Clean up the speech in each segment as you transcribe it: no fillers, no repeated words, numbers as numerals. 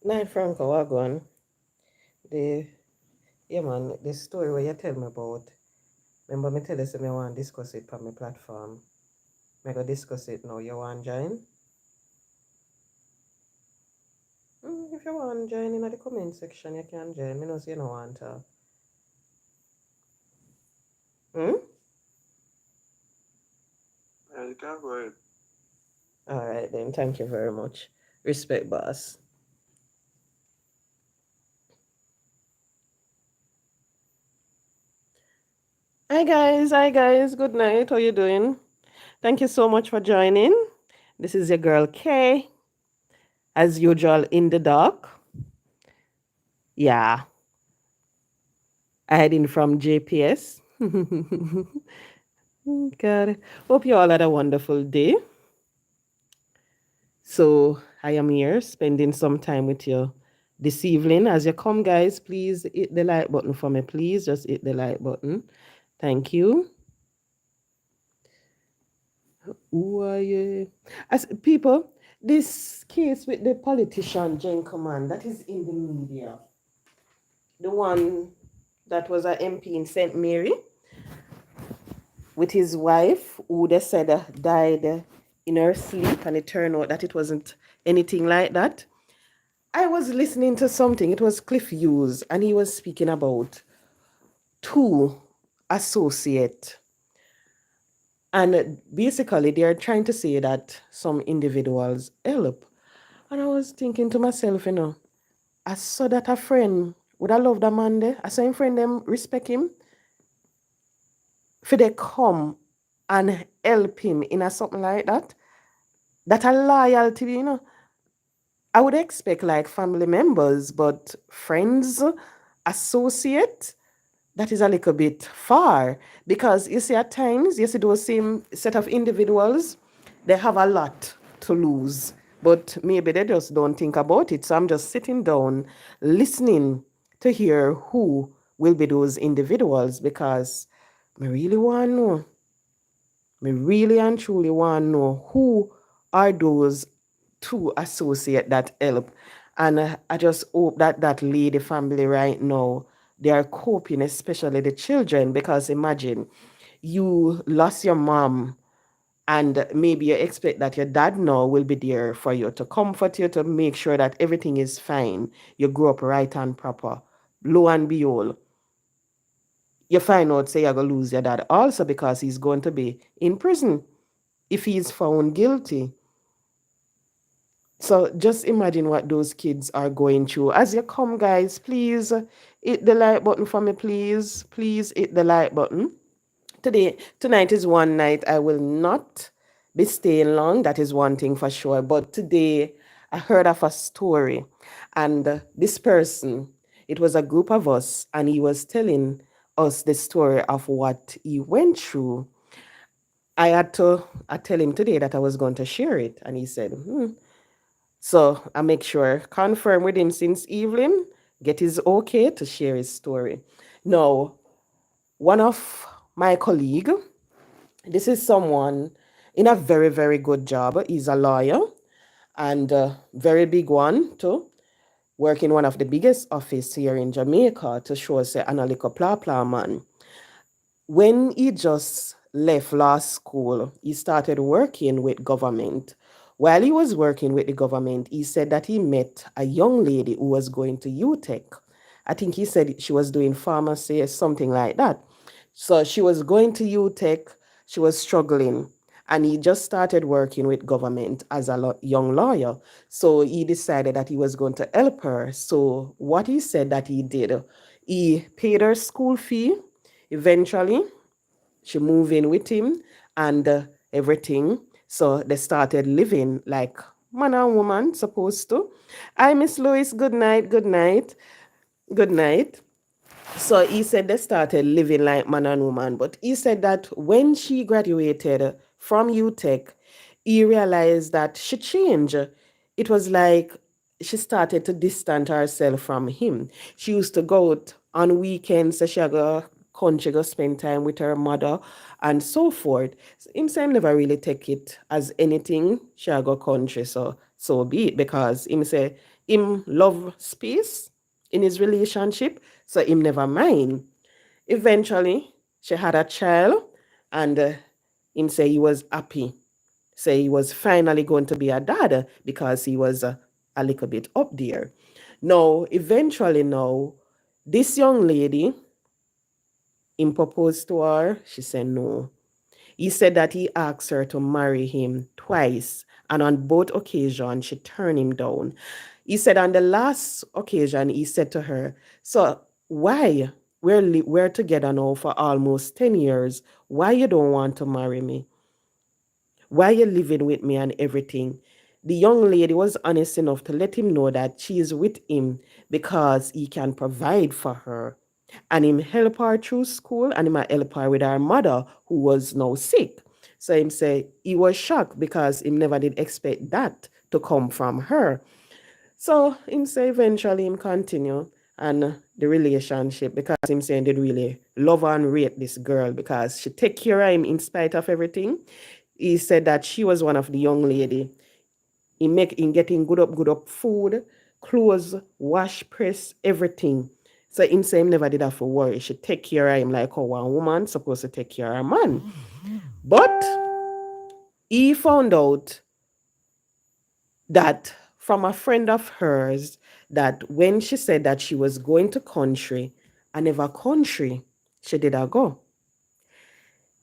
Night Franco Wagwan, the yeah man, the story where you tell me about. Remember me tell you say me want discuss it on my platform. Me go discuss it now. You want join? If you want join in the comment section, you can join. Me know say you no want to. Hmm? Yeah, you can go ahead. Alright then, thank you very much. Respect boss. Hi guys, good night. How you doing? Thank you so much for joining. This is your girl Kay, as usual in the dark. Yeah, hiding from JPS. God, hope you all had a wonderful day. So I am here spending some time with you this evening. As you come, guys, please hit the like button for me. Please just hit the like button. Thank you. Who are you? As people, this case with the politician Jen Command that is in the media, the one that was an MP in St. Mary with his wife, who they said died in her sleep, and it turned out that it wasn't anything like that. I was listening to something, it was Cliff Hughes, and he was speaking about two associate. And basically, they are trying to say that some individuals help. And I was thinking to myself, I saw that a friend would I love that man there. I saw him friend them respect him. For they come and help him in a something like that. That a loyalty. I would expect like family members, but friends, associate, that is a little bit far because you see at times you see those same set of individuals, they have a lot to lose, but maybe they just don't think about it. So I'm just sitting down listening to hear who will be those individuals because me really want to know, me really and truly want to know who are those two associate that help. And I just hope that that lady family right now, they are coping, especially the children, because imagine you lost your mom and maybe you expect that your dad now will be there for you to comfort you, to make sure that everything is fine. You grow up right and proper. Lo and behold, you find out say you're going to lose your dad also because he's going to be in prison if he's found guilty. So just imagine what those kids are going through. As you come, guys, please hit the like button for me, please. Please hit the like button. Tonight is one night I will not be staying long. That is one thing for sure. But today I heard of a story, and this person, it was a group of us, and he was telling us the story of what he went through. I tell him today that I was going to share it, and he said, So I make sure, confirm with him since evening, get his okay to share his story. Now, one of my colleague, this is someone in a very, very good job. He's a lawyer and a very big one too. Work in one of the biggest office here in Jamaica to show us an a little pla pla man. When he just left last school, he started working with government. While he was working with the government, he said that he met a young lady who was going to UTech. I think he said she was doing pharmacy or something like that. So she was going to UTech, she was struggling, and he just started working with government as a young lawyer. So he decided that he was going to help her. So what he said that he did, he paid her school fee. Eventually, she moved in with him and everything. So they started living like man and woman supposed to. Hi, Miss Lois. Good night. Good night. Good night. So he said they started living like man and woman. But he said that when she graduated from UTech, he realized that she changed. It was like she started to distance herself from him. She used to go out on weekends, so she go country, go spend time with her mother and so forth. Him say him never really take it as anything. She go country, so be it because him say Him love space in his relationship, so him never mind. Eventually, she had a child, and him say he was happy. Say he was finally going to be a dad because he was a little bit up there. Now, eventually, now, this young lady, him proposed to her. She said no. He said that he asked her to marry him twice, and on both occasions, she turned him down. He said on the last occasion, he said to her, "So why? We're together now for almost 10 years. Why you don't want to marry me? Why you living with me and everything?" The young lady was honest enough to let him know that she is with him because he can provide for her. And him help her through school, and him a help her with her mother who was now sick. So him say he was shocked because him never did expect that to come from her. So him say eventually him continue and the relationship because him saying did really love and rate this girl because she take care of him in spite of everything. He said that she was one of the young lady. He make him getting good up food, clothes, wash, press, everything. So him say him never did have to worry. She take care of him like how one woman supposed to take care of a man. But he found out that from a friend of hers that when she said that she was going to country, I never country, she did a go.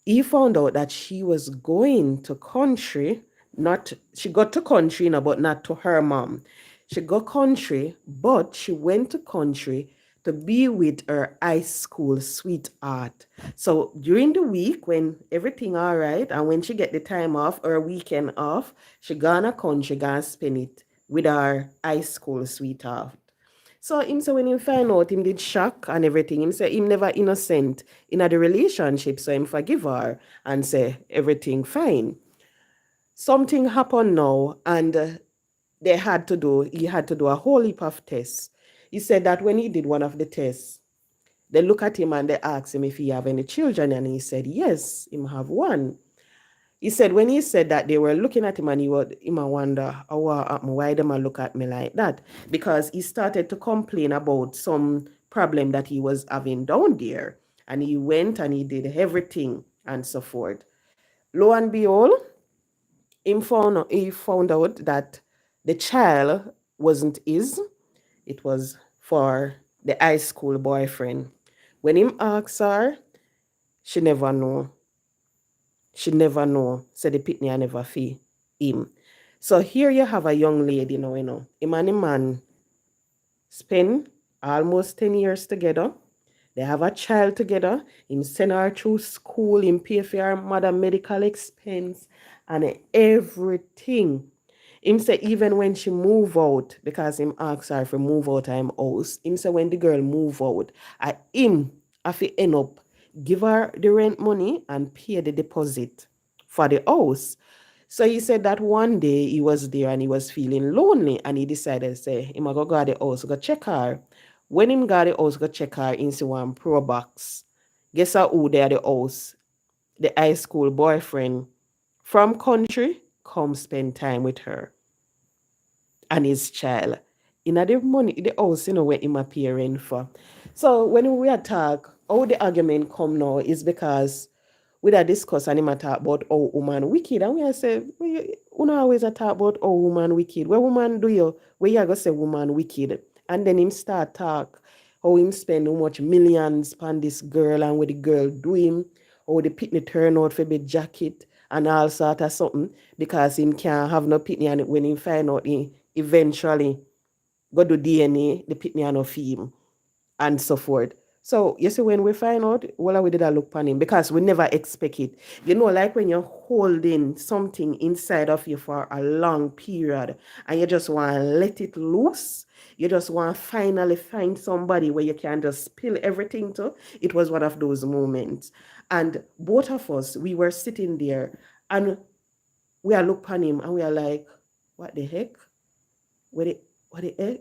He found out that she was going to country, not she got to country, no, but not to her mom. She got country, but she went to country to be with her high school sweetheart. So during the week when everything all right and when she get the time off or weekend off, she gonna country, gonna spend it with her high school sweetheart. So him say when him find out, him did shock and everything. Him say him never innocent in a the relationship, so him forgive her and say everything fine. Something happened now, and he had to do a whole heap of tests. He said that when he did one of the tests, they look at him and they ask him if he have any children, and he said yes, him have one. He said when he said that they were looking at him and him a wonder, oh, what happened? Why them a look at me like that? Because he started to complain about some problem that he was having down there. And he went and he did everything and so forth. Lo and behold, he found out that the child wasn't his. It was for the high school boyfriend. When him asked her, she never know. She never know. Said the pitney I never fee him. So here you have a young lady now, him and the man spend almost 10 years together. They have a child together. Him send her through school, him pay for her mother medical expense and everything. Him say even when she move out, because him ask her to move out of him house, him say when the girl move out, him have to end up give her the rent money and pay the deposit for the house. So he said that one day he was there and he was feeling lonely and he decided to say, him a go to the house, go check her. When him got the house, go check her in one pro box. Guess who there the house? The high school boyfriend from country come spend time with her and his child. In the money, the house, where him appearing for. So when we attack, how the argument come now is because we are discuss and him a talk about how woman wicked. And we are say, we not always a talk about how woman wicked. Where woman do you? Where you go say woman wicked? And then him start talk how him spend how much millions on this girl and what the girl do him, how the pitney turn out for Bun Jacket and all sort of something because him can't have no pitney and when him find out he eventually go do DNA, the pitney and no him and so forth. So you see, when we find out, well, we did a look on him because we never expect it. Like when you're holding something inside of you for a long period and you just want to let it loose. You just want to finally find somebody where you can just spill everything to. It was one of those moments. And both of us, we were sitting there and we are look on him and we are like, what the heck? What the heck?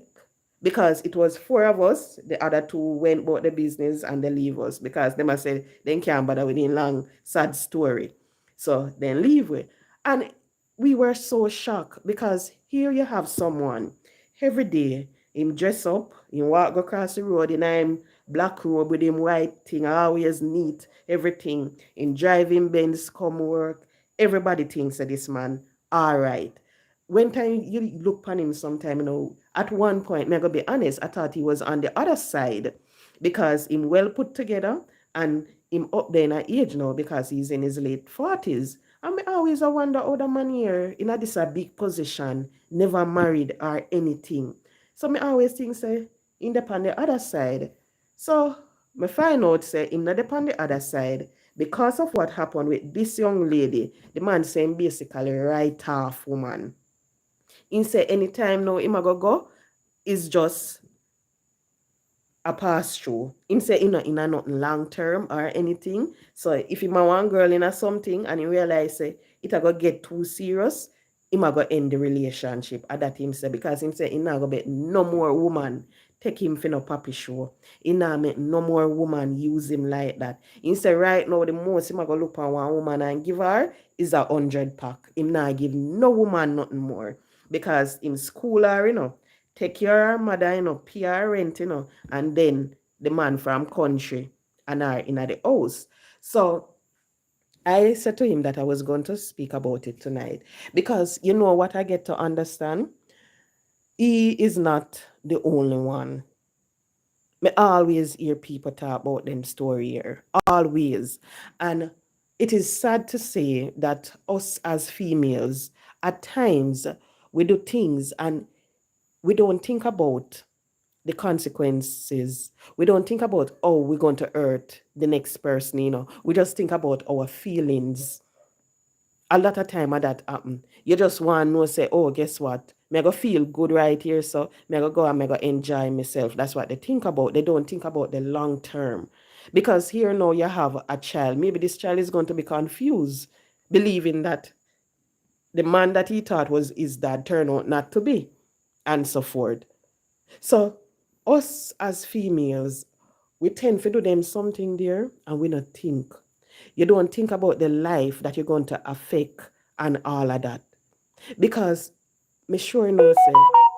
Because it was four of us, the other two went about the business and they leave us because they must say they can't bother with a long, sad story. So then leave we. And we were so shocked because here you have someone every day. Him dress up, him walk go across the road in him black robe with him white thing, always neat, everything. In driving Benz come work. Everybody thinks that this man alright. When time you look upon him sometime, at one point, me I gotta be honest, I thought he was on the other side because him well put together and him up there in a age now because he's in his late 40s. And me always I wonder how the man here in a this a big position, never married or anything. So me always think say in the on the other side. So me find out say him not on the other side because of what happened with this young lady. The man saying basically right off woman. He say anytime now him a go is just a pass through. Him say in a nothing long term or anything. So if him a one girl in a something and he realize say it a go get too serious, him a go end the relationship. At that him say because him say he not go bet no more woman take him for no papi show. He not make no more woman use him like that. He say right now the most him a go look on one woman and give her is 100 pack. Him not give no woman nothing more. Because in school her, take care of her mother, pay her rent, and then the man from country and her in the house. So I said to him that I was going to speak about it tonight because you know what I get to understand? He is not the only one. Me always hear people talk about them story here. Always. And it is sad to say that us as females, at times, we do things and we don't think about the consequences. We don't think about how we're going to hurt the next person, We just think about our feelings. A lot of time that happen. You just want to know, say, oh, guess what? Me go feel good right here, so me go and me go enjoy myself. That's what they think about. They don't think about the long term. Because here now you have a child. Maybe this child is going to be confused, believing that the man that he thought was his dad turned out not to be, and so forth. So us as females, we tend to do them something there and we not think. You don't think about the life that you're going to affect and all of that. Because me sure know say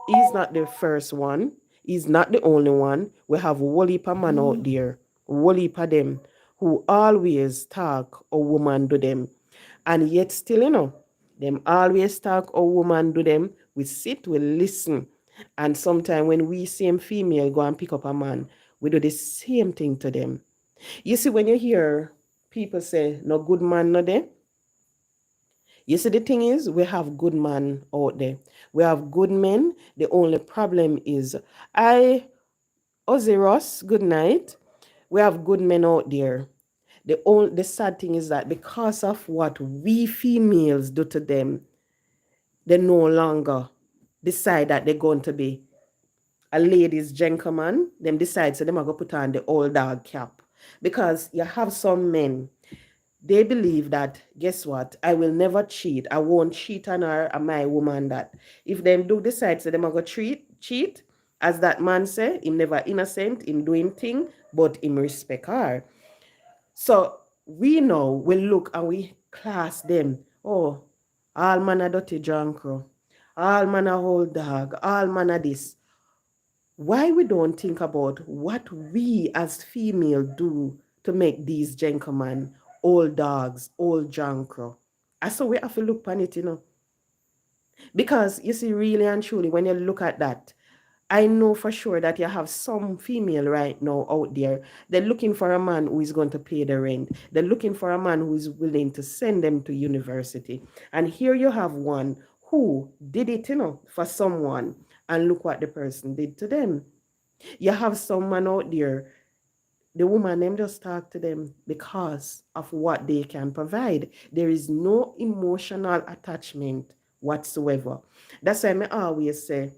he's not the first one. He's not the only one. We have whole heap of man out there, whole heap of them who always talk a woman do them. And yet still, them always talk a woman do them. We sit, we listen. And sometimes when we same female go and pick up a man, we do the same thing to them. You see, when you hear people say, no good man, no there, you see, the thing is, we have good men out there. We have good men. The only problem is, Ozzy Ross, good night. We have good men out there. The sad thing is that because of what we females do to them, they no longer decide that they're going to be a ladies gentleman. Them decide so them are going to put on the old dog cap. Because you have some men, they believe that, guess what? I will never cheat. I won't cheat on her and my woman that. If them do decide so them are going to cheat, as that man say, him never innocent, him doing thing, but him respect her. So we know, we look and we class them. Oh, all man a dirty jankro. All man a old dog. All man a this. Why we don't think about what we as female do to make these gentlemen old dogs, old jankro? I so we have to look on it, Because you see, really and truly, when you look at that, I know for sure that you have some female right now out there. They're looking for a man who is going to pay the rent. They're looking for a man who is willing to send them to university. And here you have one who did it, for someone. And look what the person did to them. You have someone out there, the woman them just talk to them because of what they can provide. There is no emotional attachment whatsoever. That's why I always say,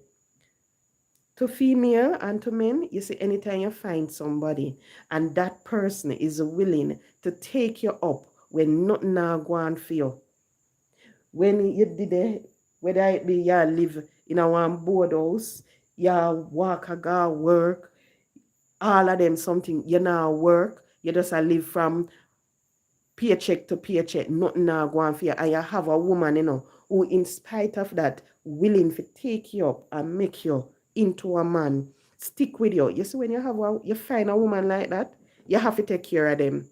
to female and to men, you see, anytime you find somebody and that person is willing to take you up when nothing now going for you, when you did it, whether it be you live in a one board house, you walk a go work, all of them something, you now work, you just live from paycheck to paycheck, nothing now going for you, and you have a woman, who in spite of that, willing to take you up and make you into a man, stick with you. You see, when you find a woman like that, you have to take care of them.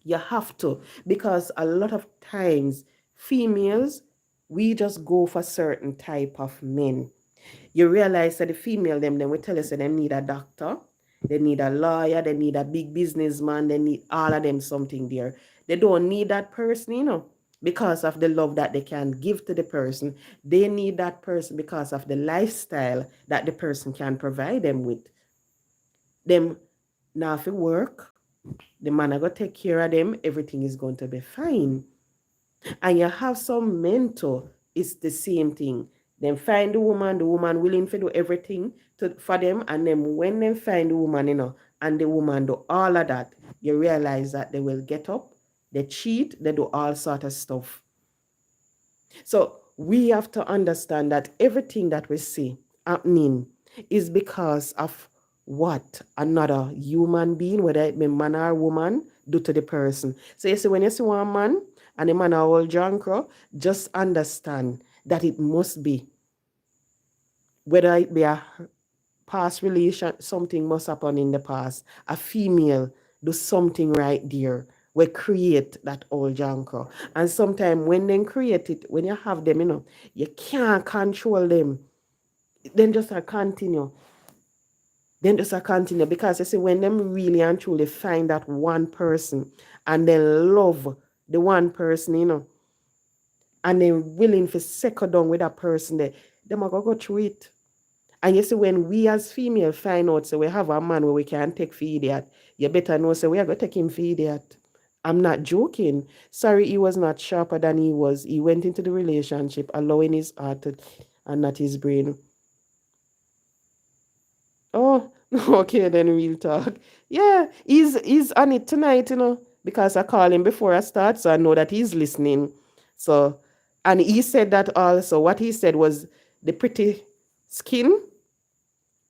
You have to, because a lot of times females, we just go for certain type of men. You realize that the female them we tell us that they need a doctor, they need a lawyer, they need a big businessman, they need all of them something there. They don't need that person, because of the love that they can give to the person. They need that person because of the lifestyle that the person can provide them with. Them now if you work, the man are gonna take care of them, everything is going to be fine. And you have some mentor, it's the same thing. Then find the woman willing to do everything for them, and then when they find the woman, and the woman do all of that, you realize that they will get up, they cheat, they do all sort of stuff. So we have to understand that everything that we see happening is because of what another human being, whether it be man or woman, do to the person. So you see, when you see one man and a man are all drunk, just understand that it must be, whether it be a past relation, something must happen in the past. A female do something right there. We create that old junker. And sometimes when they create it, when you have them, you can't control them. Then just a continue. Then just a continue. Because you see, when them really and truly find that one person and then love the one person, and then willing to second down with that person there, them are gonna go through it. And you see, when we as female find out, so we have a man where we can take for idiot, you better know, so we are going to take him for idiot. I'm not joking. Sorry, he was not sharper than he was. He went into the relationship allowing his heart and not his brain. Oh, okay, then we'll talk. Yeah, he's on it tonight, because I call him before I start, so I know that he's listening. So, and he said that also. What he said was the pretty skin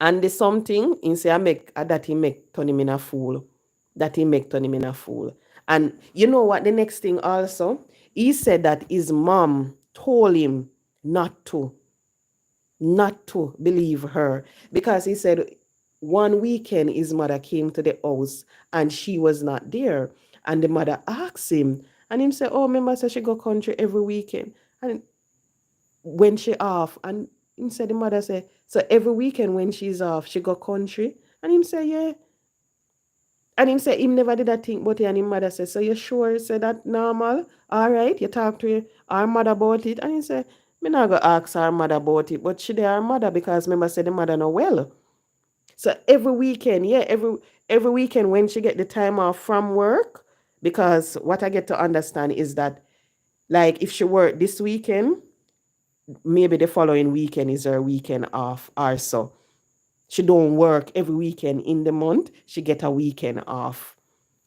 and the something in say I make that he make turn him in a fool. That he make turn him in a fool. And you know what? The next thing also, he said that his mom told him not to, not to believe her, because he said one weekend his mother came to the house and she was not there, and the mother asked him, and him said, "Oh, remember, so she go country every weekend, and when she off." And him said, the mother said, "So every weekend when she's off, she go country?" And him say, "Yeah." And him say, him never did that thing, but he and him mother said, "So you sure?" He said, "That normal? All right, you talk to our mother about it." And he said, "Me not go ask our mother about it, but she dey our mother because remember said the mother no well." So every weekend, yeah, every weekend when she get the time off from work, because what I get to understand is that, like, if she work this weekend, maybe the following weekend is her weekend off or so. She don't work every weekend in the month, she get a weekend off.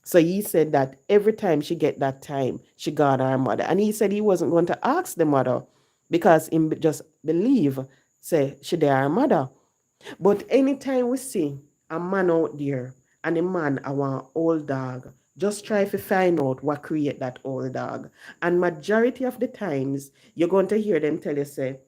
So he said that every time she get that time, she got her mother. And he said he wasn't going to ask the mother because he just believe, say, she there her mother. But anytime we see a man out there and a man a want old dog, just try to find out what create that old dog. And majority of the times, you're going to hear them tell you, say,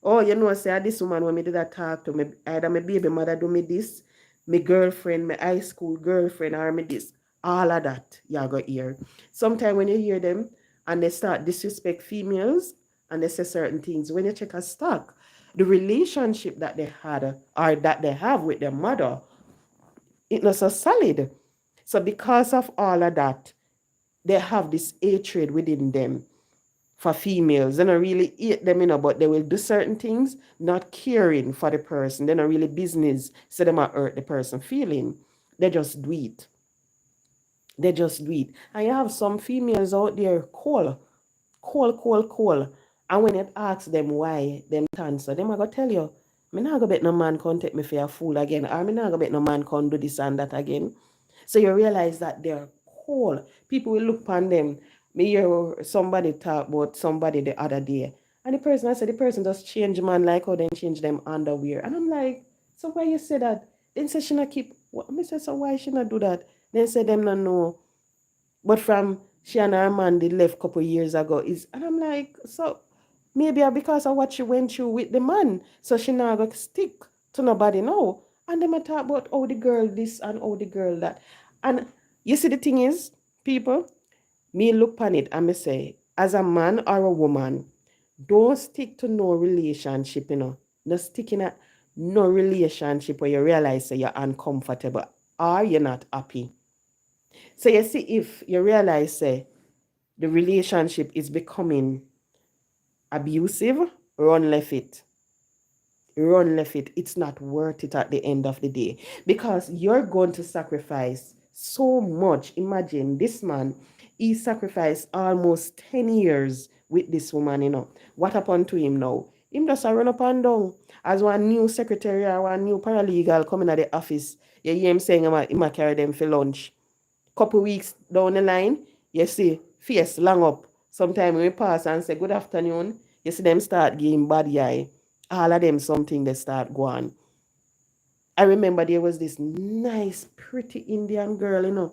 "Oh, say this woman when me did that talk to me, either my baby mother do me this, my girlfriend, my high school girlfriend, or me this." All of that you go hear. Sometimes when you hear them and they start disrespect females and they say certain things, when you check a stock, the relationship that they had or that they have with their mother, it not so solid. So because of all of that, they have this hatred within them for females. They don't really hate them, but they will do certain things, not caring for the person. They're not really business, so they might hurt the person feeling. They just do it. They just do it. And you have some females out there cold, cold, cold, cold. And when you ask them why, them answer, them are going to tell you, "Me not going to bet no man can take me for a fool again. Or me not going to bet no man can do this and that again." So you realize that they're cold. People will look upon them. Me hear somebody talk about somebody the other day. And the person, I said, the person just change man like how they change them underwear. And I'm like, "So why you say that?" Then say she not keep, what? I say, "So why she not do that?" Then say them not know. But from she and her man they left couple years ago is, and I'm like, so maybe because of what she went through with the man, so she now got stick to nobody know. And them a talk about oh the girl this and oh the girl that. And you see the thing is, people, me look on it and me say, as a man or a woman, don't stick to no relationship, No stick in a no relationship where you realize that you're uncomfortable or you're not happy. So you see if you realize say the relationship is becoming abusive, run left it. Run left it. It's not worth it at the end of the day because you're going to sacrifice so much. Imagine this man, he sacrificed almost 10 years with this woman. What happened to him now? Him just a run up and down. As one new secretary or one new paralegal coming at the office, you hear him saying he might carry them for lunch. Couple weeks down the line, you see face long up. Sometimes when we pass and say good afternoon, you see them start giving bad eye. All of them something they start going. I remember there was this nice, pretty Indian girl,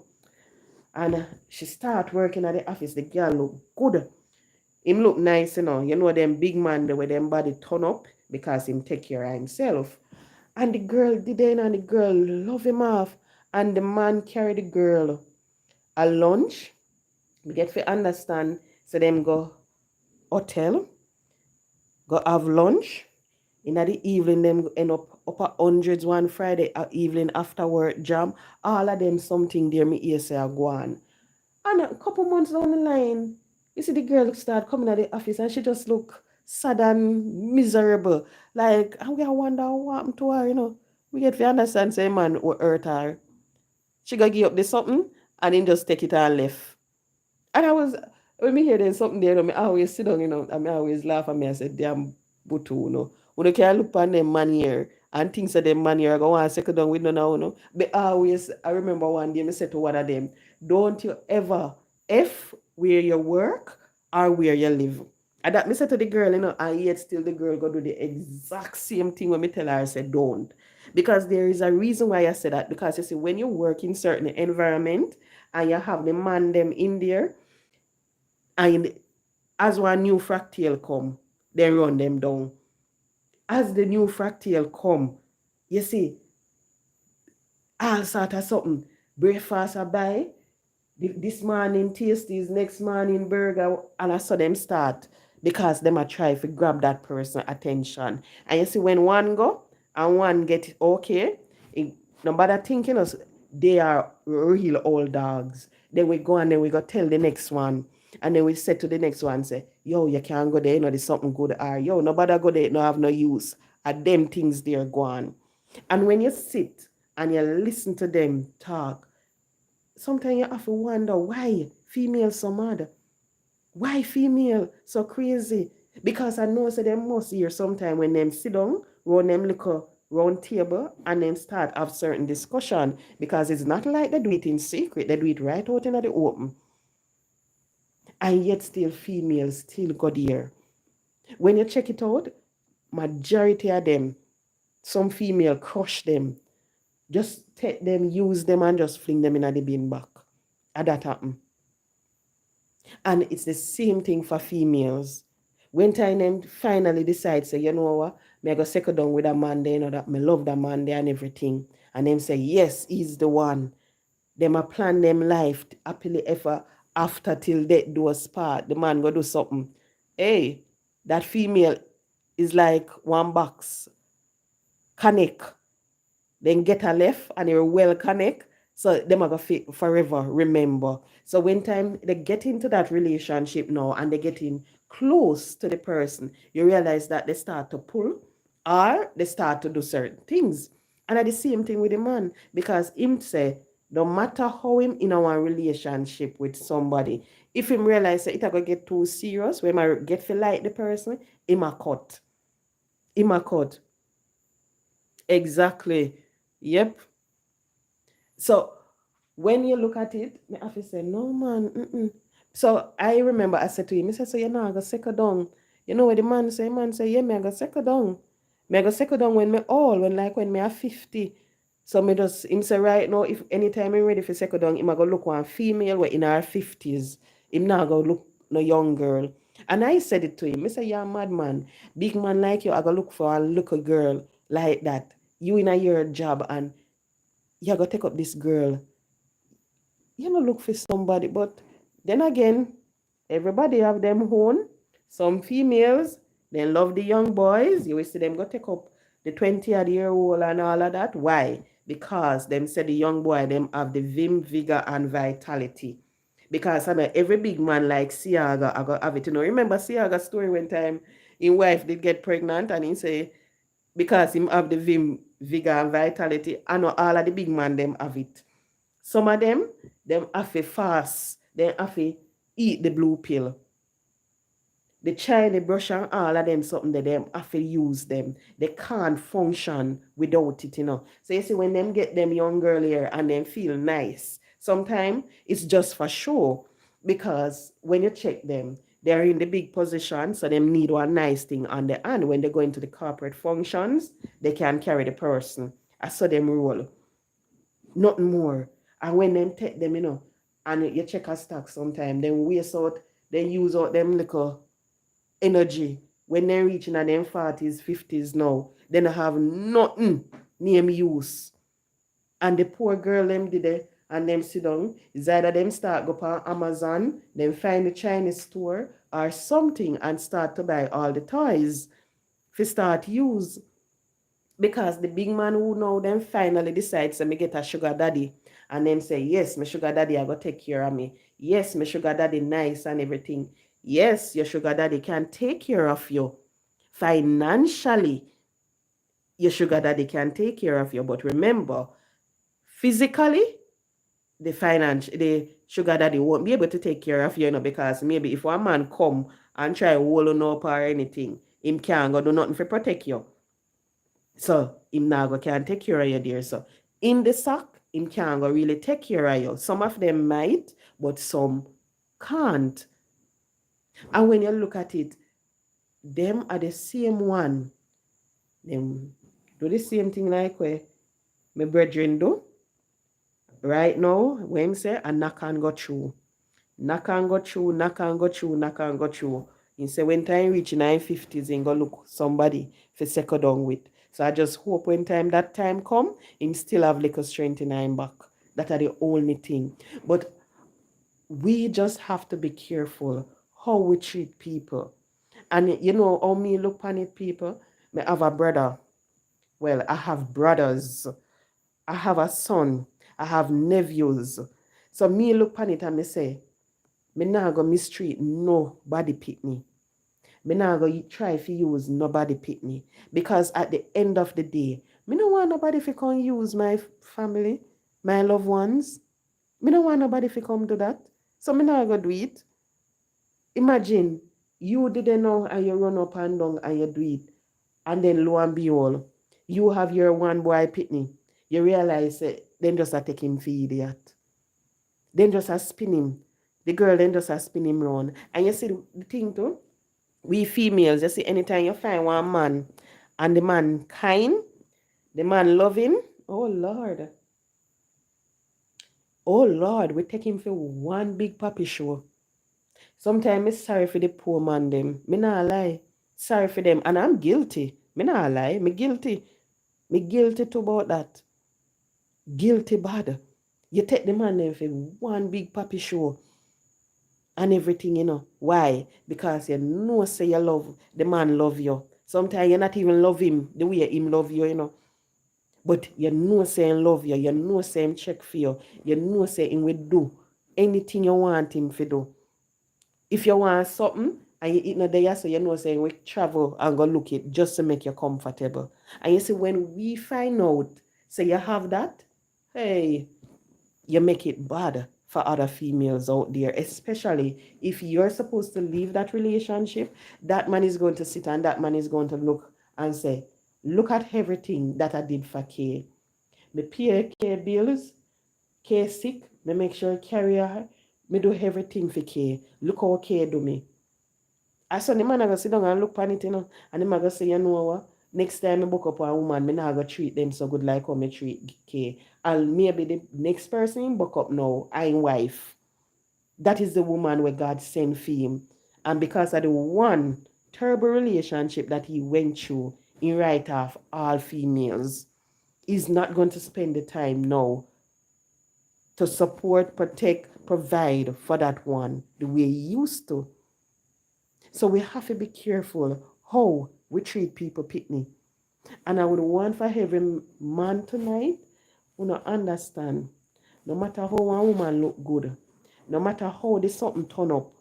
and she start working at the office. The girl look good. Him look nice. You know them big man the way them body turn up because him take care of himself. And the girl did it, and the girl love him off. And the man carry the girl a lunch. We get to understand. So them go hotel, go have lunch. In the evening, them end up at hundreds one Friday evening after work jam. All of them something there me ear say go on. And a couple months down the line, you see the girl start coming at the office and she just look sad and miserable. Like, and we wonder what happened to her. We get to understand say man will hurt her. She gonna give up the something and then just take it and left. And I was, when me hear there's something there, I always sit down, and I always laugh at me. I said, damn, butu. When you can look on them man here and things that them man here, I go on second down with no now. But I remember one day, I said to one of them, don't you ever F where you work or where you live. And that me said to the girl, and yet still the girl go do the exact same thing when me tell her, I said, don't. Because there is a reason why I said that. Because you see, when you work in certain environment and you have the man them in there, and as one new fractal come, they run them down. As the new fractal come, you see, all sort of something. Breakfast I buy, this morning tasties, next morning burger, and I saw them start because them are try to grab that person attention. And you see when one go and one get it okay, it, no matter thinking us, they are real old dogs. Then we go and then we go tell the next one. And then we say to the next one, say, yo, you can't go there, there's something good. Or yo, nobody go there, no have no use. And them things they're gone. And when you sit and you listen to them talk, sometimes you have to wonder why female so mad. Why female so crazy? Because I know so them must hear sometime when them sit down, run them little round table and then start have certain discussion. Because it's not like they do it in secret, they do it right out in the open. And yet still females still go there. When you check it out, majority of them, some female crush them. Just take them, use them, and just fling them in the bin back. And that happen. And it's the same thing for females. When time them finally decide, say, you know what, me I go settle down with a man there, that me love the man there and everything. And them say, yes, he's the one. Them a plan them life happily ever after till death do us part. The man go do something. Hey, that female is like one box. Connect. Then get a left and you're well connect. So them are gonna forever remember. So when time they get into that relationship now and they get in close to the person, you realize that they start to pull or they start to do certain things. And at the same thing with the man, because him say, no matter how him in our relationship with somebody, if him realize that it gonna get too serious, when I get feel like the person, him a cut. Him a cut. Exactly. Yep. So when you look at it, my office say, no man. Mm-mm. So I remember I said to him, I said, so you know, I go second down. You know what the man say, yeah, me I go second down. Me I go second down when me all, when me are 50. So me just, him say right now, if anytime I'm ready for second down, him I go look one female we in her 50s. Him now go look no young girl. And I said it to him. I say, you're a mad man. Big man like you, I go look for a little girl like that. You in a your job and you go take up this girl, you know, look for somebody. But then again, everybody have them own. Some females, they love the young boys. You will see them go take up the 20-year-old and all of that. Why? Because them say the young boy, them have the vim, vigor, and vitality. Because I mean, every big man like Siaga, I got have it. You know, remember Siaga's story one time his wife did get pregnant and he say, because him have the vim, vigor, and vitality, I know all of the big man them have it. Some of them have to fast, they have to eat the blue pill. The China brush and all of them something that them have to use them. They can't function without it, you know. So you see, when them get them young girl here and them feel nice, sometimes it's just for show. Because when you check them, they're in the big position, so them need one nice thing on the hand. When they go into the corporate functions, they can carry the person. I saw them roll. Nothing more. And when them take them, you know, and you check a stock sometime, then waste out, then use out them little energy. When they reaching at them 40s, 50s now, then I have nothing name use. And the poor girl them did it and them sit down. It's either them start go on Amazon, then find the Chinese store or something and start to buy all the toys for start use. Because the big man who know them finally decides to me get a sugar daddy. And them say, yes, my sugar daddy, I go take care of me. Yes, my sugar daddy nice and everything. Yes, your sugar daddy can take care of you. Financially, your sugar daddy can take care of you. But remember, physically, the sugar daddy won't be able to take care of you, you know, because maybe if one man come and try hold on up or anything, him can't go do nothing for protect you. So him now go can take care of you there. So in the sack, him can go really take care of you. Some of them might, but some can't. And when you look at it, them are the same one. Them do the same thing like where my brethren do. Right now, when him say, and knock and go through. Knock and go through, knock and go through, knock and go through. He say when time reach 950s, he go look somebody for second down with. So I just hope when that time come, him still have little strength in him back. That are the only thing. But we just have to be careful how we treat people. And you know how me look on it, people? I have a brother. Well, I have brothers. I have a son. I have nephews. So me look on it and me say, me not go mistreat nobody pitney. Me not go try to use nobody pitney. Because at the end of the day, me no want nobody to come use my family, my loved ones. Me no want nobody to come do that. So me not go do it. Imagine you didn't know and you run up and down and you do it. And then lo and behold, you have your one boy pitney. You realize then just a take him for idiot. Then just a spin him. The girl then just a spin him round. And you see the thing too, we females, you see anytime you find one man and the man kind, the man loving, oh Lord. Oh Lord, we take him for one big puppy show. Sometimes I'm sorry for the poor man them. Me not lie. Sorry for them. And I'm guilty. Me not lie. Me guilty. Me guilty too about that. Guilty bad. You take the man them for one big puppy show and everything, you know. Why? Because you know say you love the man love you. Sometimes you not even love him the way him love you, you know. But you know say him love you. You know say him check for you. You know say him will do anything you want him to do. If you want something and you eat no day, so you know say we travel and go look it just to make you comfortable. And you see when we find out say you have that, hey, you make it bad for other females out there, especially if you're supposed to leave that relationship. That man is going to sit and that man is going to look and say, look at everything that I did for K. Me pay K bills, K sick, me make sure I carry her, me do everything for K. Look how K do me. I saw the man I go sit down and look on it, you know, and the man go say, you know what? Next time I book up a woman, me not go treat them so good like how me treat K. And maybe the next person book up now, I'm wife. That is the woman where God sent for him. And because of the one terrible relationship that he went through, he write off all females. is not going to spend the time now to support, protect, provide for that one the way he used to. So we have to be careful how we treat people, pitney. And I would want for every man tonight who not understand, no matter how one woman look good, no matter how the something turn up,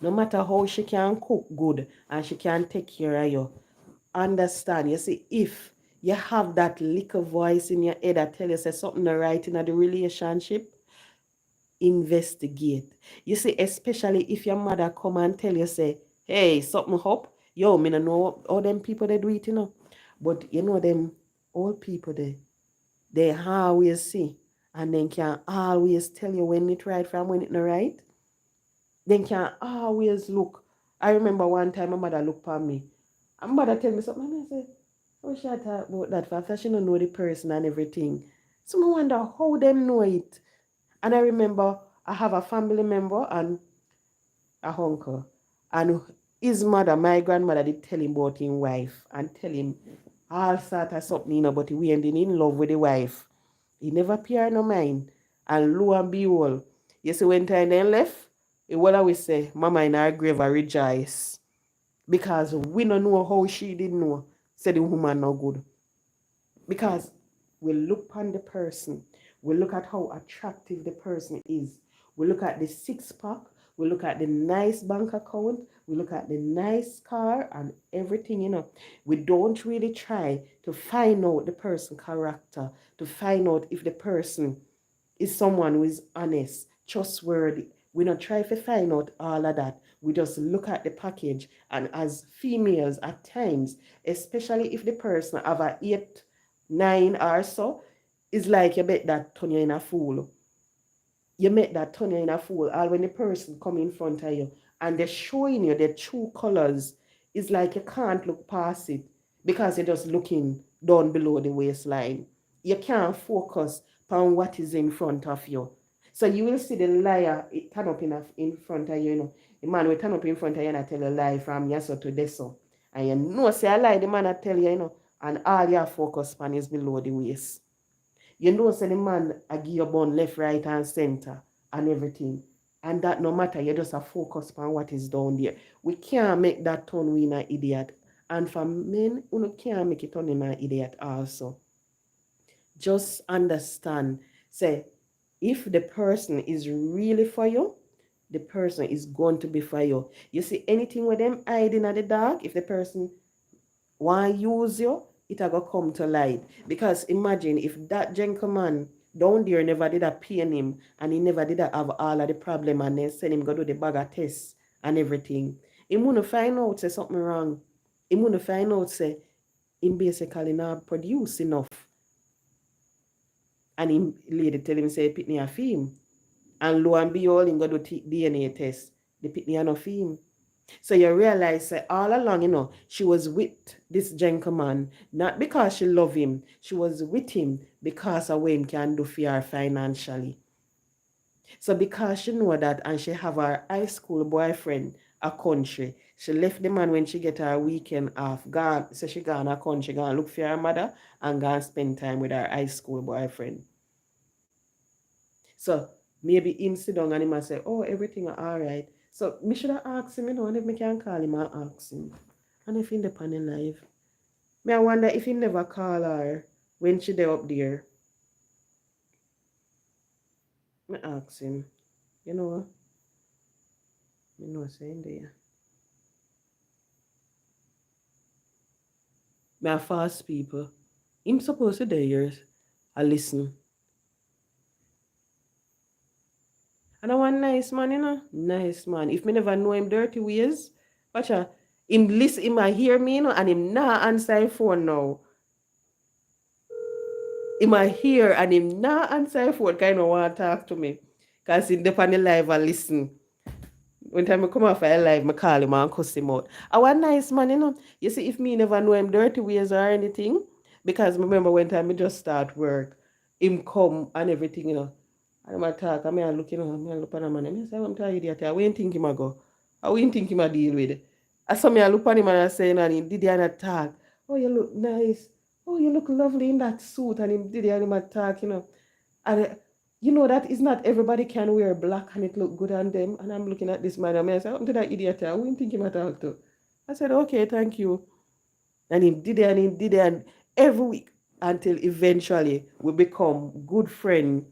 no matter how she can cook good and she can take care of you, understand. You see, if you have that little voice in your head that tell you say something not right in the relationship, investigate. You see, especially if your mother come and tell you say, hey, something up, yo, me no know all them people they do it, you know. But you know them old people they always see and then can always tell you when it right from when it not right. Then can always look. I remember one time my mother looked at me. And mother tell me something and I say, oh she talk about that for after she don't know the person and everything. So I wonder how them know it. And I remember I have a family member and a uncle. And his mother, my grandmother, did tell him about his wife and tell him all sort of something, you know, but he ended in love with the wife. He never paid no mind. And lo and behold, you see, when time then left, he will always say, Mama in her grave I rejoice. Because we don't know how she did know. Said the woman no good. Because we look upon the person, we look at how attractive the person is, we look at the six pack, we look at the nice bank account, we look at the nice car and everything, you know. We don't really try to find out the person's character, to find out if the person is someone who is honest, trustworthy. We don't try to find out all of that. We just look at the package. And as females, at times, especially if the person have a 8, 9 or so, it's like you bet that turn you in a fool. You make that turn you in a fool. All when the person come in front of you and they're showing you their true colors, it's like you can't look past it because you're just looking down below the waistline. You can't focus on what is in front of you. So you will see the liar it turn up in front of you, you know. The man will turn up in front of you and I tell a lie from yes to this. So. And you know, say a lie, the man I tell you, you know, and all your focus on is below the waist. You know, say the man I give you bun left, right, and center and everything. And that no matter, you just a focus on what is down there. We can't make that turn we an idiot. And for men, you can't make it turn in an idiot also. Just understand, say, if the person is really for you, the person is going to be for you. You see anything with them hiding at the dark, if the person want use you, it a go come to light. Because imagine if that gentleman down there never did a pain him and he never did a have all of the problem and then send him go do the bag of tests and everything. He wouldn't find out say something wrong. He wouldn't find out say him basically not produce enough. And him lady tell him say pitney a fame. And lo and behold, him go do DNA test. The pitney a no fame. So you realize that all along, you know, she was with this gentleman, not because she loved him. She was with him because of what him can do for her financially. So because she know that and she have her high school boyfriend a country, she left the man when she get her weekend off. Gone, so she gone a country, gone look for her mother and gone spend time with her high school boyfriend. So maybe him sit down and him and say, oh, everything all right. So me should have asked him, you know, and if me can call him and ask him. And if he depend in life. Me I wonder if he never call her when she there up there. Me ask him. You know, me know saying there. Me a fast people. Him supposed to there years. I listen. And I want nice man, you know. Nice man. If me never know him dirty ways, watch out. Him listen, him I hear me, you know, and him not answer him phone now. Him I hear and him not answer him phone, kind of want to talk to me. Because he depend on the live and listen. When time I come off a live, I call him and cuss him out. I want nice man, you know. You see, if me never know him dirty ways or anything, because remember when time I just start work, him come and everything, you know. And I talk, and I look, you know, I look at him and I say, I'm tired idiot. I won't think him I go. I won't think him I deal with. I saw me, I look at him and I say, and he did the talk. Oh, you look nice. oh, you look lovely in that suit. And him did it and him attack, And you know that is not everybody can wear black and it look good on them. And I'm looking at this man and I said, what to that idiot? Who you think him attack to? I said, okay, thank you. And he did it and he did it and every week until eventually we become good friends.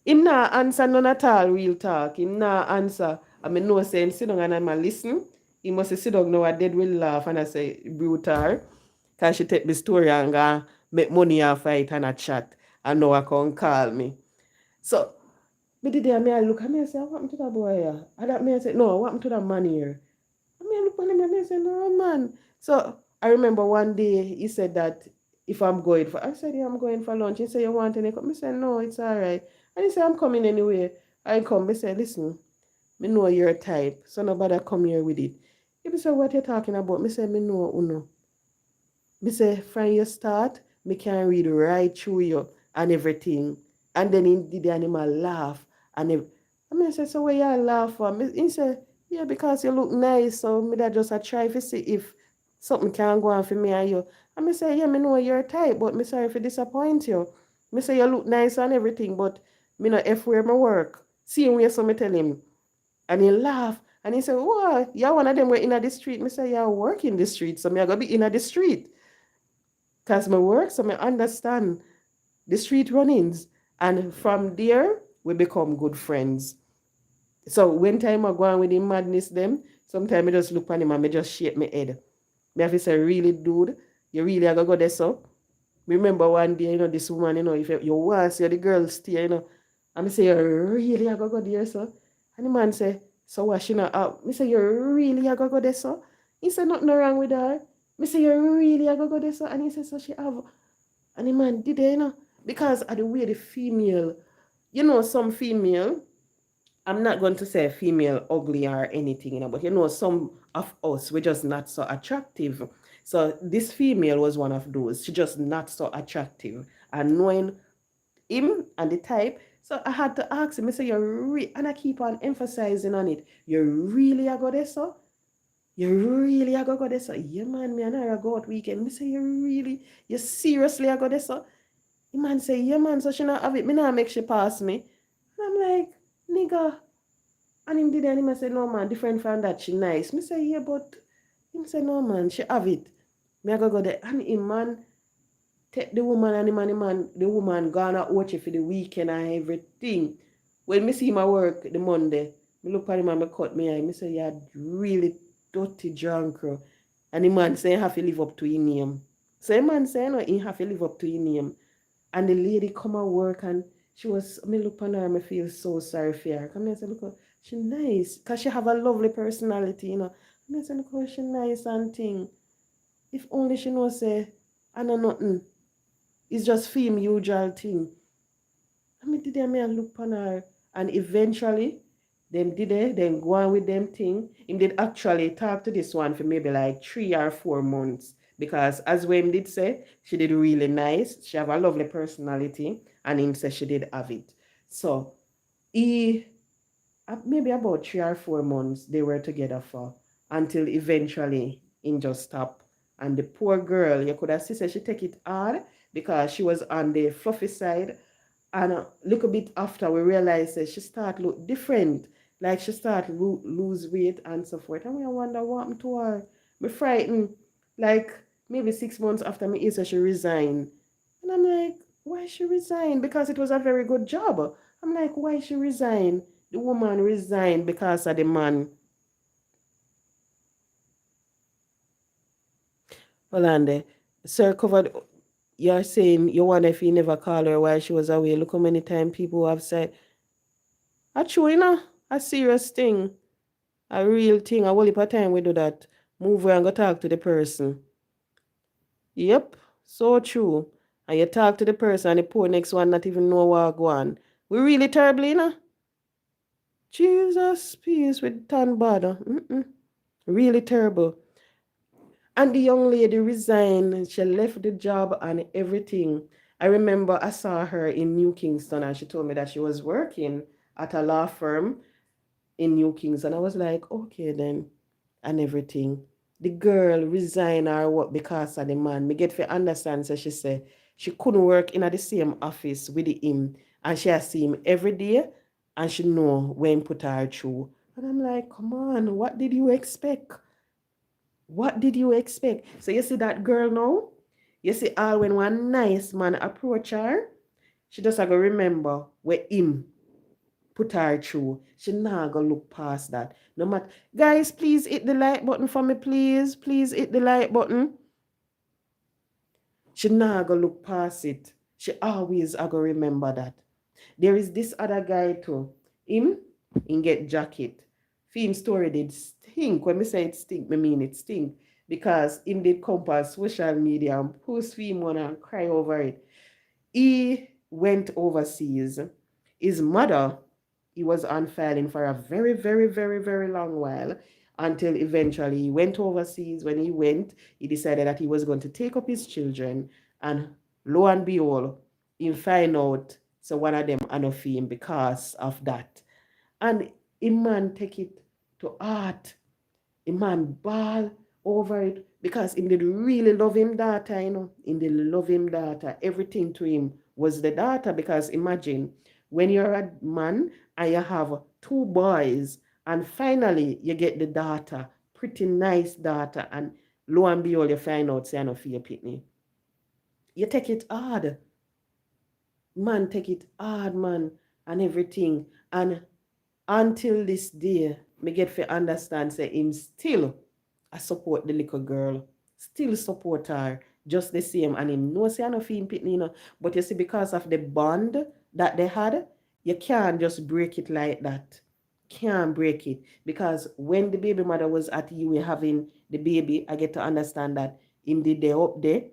Him not answer none at all real talk. Him not answer. I mean no say him sit down and I'm a listen. He must sit down now and dead will laugh and I say brutal. Cause she take the story and go make money off it and a chat. And now I come call me. So me did it, I look at me and say, what happened to that boy here? And that me I say, no, what happened to that man here? And me I look at him and I say, no man. So I remember one day he said that if I'm going for, I said, yeah, I'm going for lunch. He said, you want any? I said, no, it's all right. And he said, I'm coming anyway. I come. He said, listen, me know your type, so nobody come here with it. He said, what you talking about? Me say, me know, uno. Me say, from your start, me can read right through you and everything. And then he did the animal laugh. And I mean, I said, so where you laugh for? He said, yeah, because you look nice. So me that just a try to see if something can go on for me and you. And me say, yeah, me know your type, but me sorry for disappoint you. Me say, you look nice and everything, but me not F where me work. See where so me tell him. And he laugh. And he said, what? Yeah, one of them were in the street. Me say, yeah, work in the street. So me I gotta be in the street. Because my work, so I understand the street runnings. And from there, we become good friends. So when time I go on with the madness them, sometimes I just look at him and I just shake my head. Me have to say, really, dude, you really are going to go there, so? Remember one day, this woman, if you want to see the girl stay, and I say, you really are going to go there, so? And the man say, so what, she not up? Me say, you really are going to go there, so? He said, nothing wrong with her. Me say, you really are going to go there, so? And he said, so she have. And the man did it, because of the way the female, some female, I'm not going to say female ugly or anything, but some of us, we're just not so attractive. So this female was one of those. She just not so attractive. And knowing him and the type, so I had to ask him, I say, and I keep on emphasizing on it, you really are going to so? You really are going to go there, so? Yeah, man, me and I go out weekend. I say, you seriously are going to so? The man say, yeah, man, so she not have it. Me not make she pass me. And I'm like, nigga. And him did it, and him say, no, man, different from that. She nice. Me say, yeah, but him say, no, man, she have it. Me I go there. And him, man, take the woman and the woman gonna watch it for the weekend and everything. When me see him at work the Monday, me look at him and me cut me eye. Me say, yeah, really dirty drunk. And the man say, have to live up to his name. So the man say, no, he have to live up to his name. And the lady come at work and me look on her and I feel so sorry for her. Come here and say, look, she nice. Because she have a lovely personality, And I say, look, she nice and thing. If only she know say, I know nothing. It's just film usual thing. I mean, did I look on her? And eventually, them did it, then go on with them thing. Him did actually talk to this one for maybe like 3 or 4 months. Because as Wayne did say, she did really nice. She have a lovely personality. And him said she did have it. So he maybe about 3 or 4 months they were together for until eventually he just stopped. And the poor girl, you could have said she take it hard because she was on the fluffy side. And a little bit after we realized that she start look different. Like she start lose weight and so forth. And we wonder what happened to her. Me frightened. Like maybe 6 months after me is she resigned. And I'm like, why she resigned? Because it was a very good job. I'm like, why she resigned? The woman resigned because of the man. Holande, sir covered. You're saying you wonder if he never called her while she was away. Look how many times people have said, a true, a serious thing, a real thing. A whole heap of time we do that. Move around and go talk to the person. Yep, so true. And you talk to the person and the poor next one not even know what go on. We really terribly. Jesus, peace with tan bad. Really terrible. And the young lady resigned. She left the job and everything. I remember I saw her in New Kingston and she told me that she was working at a law firm in New Kingston. I was like, okay then, and everything. The girl resign or what because of the man. Me get for understand, so she say she couldn't work in the same office with him, and she has seen him every day, and she know when put her through. And I'm like, come on, what did you expect? What did you expect? So you see that girl now? You see all when one nice man approach her, she just a go remember where him put her through. She not gonna look past that. No matter, guys, please hit the like button for me, please. Please hit the like button. She not gonna look past it. She always a go remember that. There is this other guy too. Him get jacket. Film story did stink. When me say it stink, me mean it stink. Because him did come on social media and post film one and cry over it. He went overseas. His mother, he was on filing for a very, very, very, very long while until eventually he went overseas. When he went, he decided that he was going to take up his children, and lo and behold, he find out so one of them are not him because of that. And a man take it to heart. A man ball over it because he did really love him daughter, He did love him daughter. Everything to him was the daughter because imagine when you're a man and you have two boys and finally you get the daughter, pretty nice daughter, and lo and behold you find out say no for your pitney. You take it hard. Man take it hard, man, and everything. And until this day, me get to understand say him still I support the little girl, still support her just the same, and him know say I no feel pitney, but you see because of the bond that they had, you can't just break it like that. Can't break it because when the baby mother was at you having the baby, I get to understand that him did they up there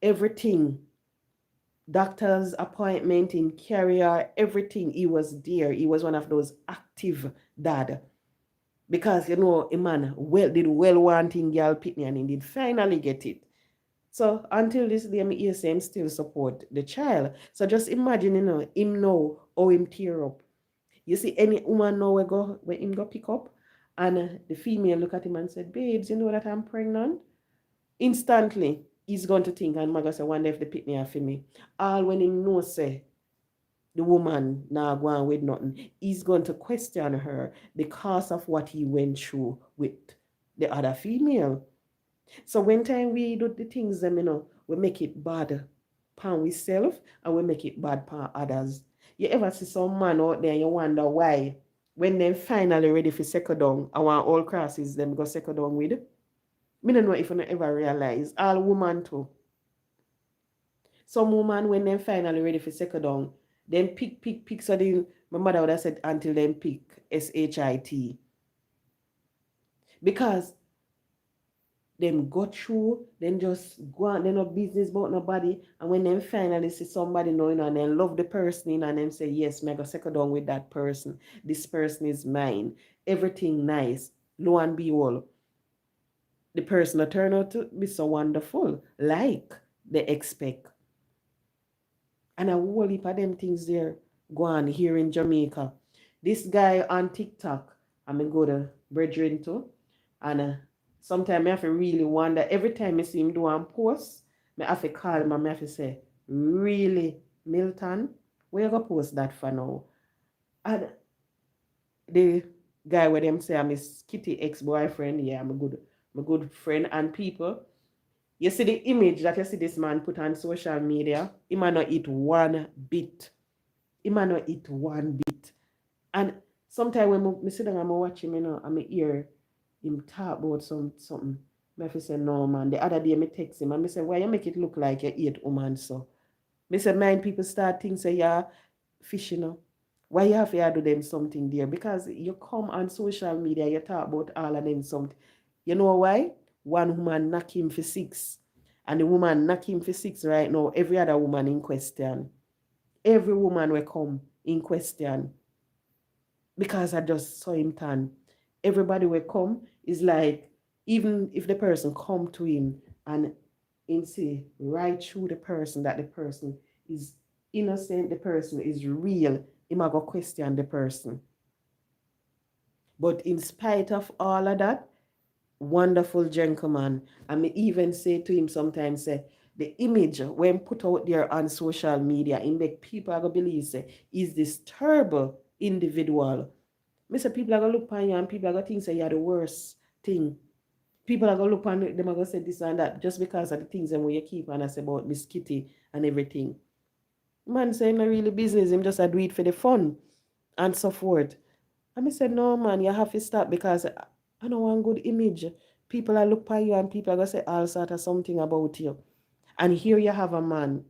everything, doctor's appointment in career, everything, he was there. He was one of those active dad because a man did well wanting girl pitney and he did finally get it. So until this day, me hear say him still support the child. So just imagine, him know how him tear up. You see any woman now where him go pick up, and the female look at him and said, "Babes, you know that I'm pregnant." Instantly, he's going to think, and Maga say, "Wonder if the pitney are for me." All when he know say the woman now going with nothing, he's going to question her because of what he went through with the other female. So when time we do the things them, we make it bad pan we self and we make it bad pan others. You ever see some man out there and you wonder why when they finally ready for second down, our all crosses them go second down with? Me don't know if you ever realize all woman too. Some woman when they finally ready for second down, then pick so then my mother would have said until then pick SHIT. Because them go through, then just go on, they no business about nobody. And when them finally see somebody knowing and then love the person and then say, yes, me go second down with that person. This person is mine. Everything nice. Lo and behold, the person that turn out to be so wonderful, like they expect. And a whole heap of them things there go on here in Jamaica. This guy on TikTok, I'm going to go to Brethren too. And sometimes I have to really wonder, every time I see him do one post, I have to call him and I have to say, really, Milton, where you going to post that for now? And the guy where them say I'm his kitty ex-boyfriend, yeah, I'm a good friend and people. You see the image that you see this man put on social media, he might not eat one bit. He might not eat one bit. And sometimes when I sit down and I watch him, and I hear him talk about something, I have to say, no, man. The other day, I text him and I say, why you make it look like you eat woman so? I say, mind people start thinking, say, yeah, fish, Why you have to do them something there? Because you come on social media, you talk about all of them something. You know why? One woman knock him for six. And the woman knock him for six right now. Every other woman in question. Every woman will come in question. Because I just saw him turn. Everybody will come. It's like, even if the person come to him and see right through the person that the person is innocent, the person is real, he might go question the person. But in spite of all of that, wonderful gentleman. I may even say to him sometimes, say, the image when put out there on social media, it make people are gonna believe say is this terrible individual. Mr. People are gonna look on you and people are gonna think say you're the worst thing. People are gonna look on them are gonna say this and that just because of the things and what you keep on us about Miss Kitty and everything. Man say no really business, him just a do it for the fun and so forth. And I said, no man, you have to stop because I don't want good image. People are look at you and people are gonna say all sort of something about you. And here you have a man,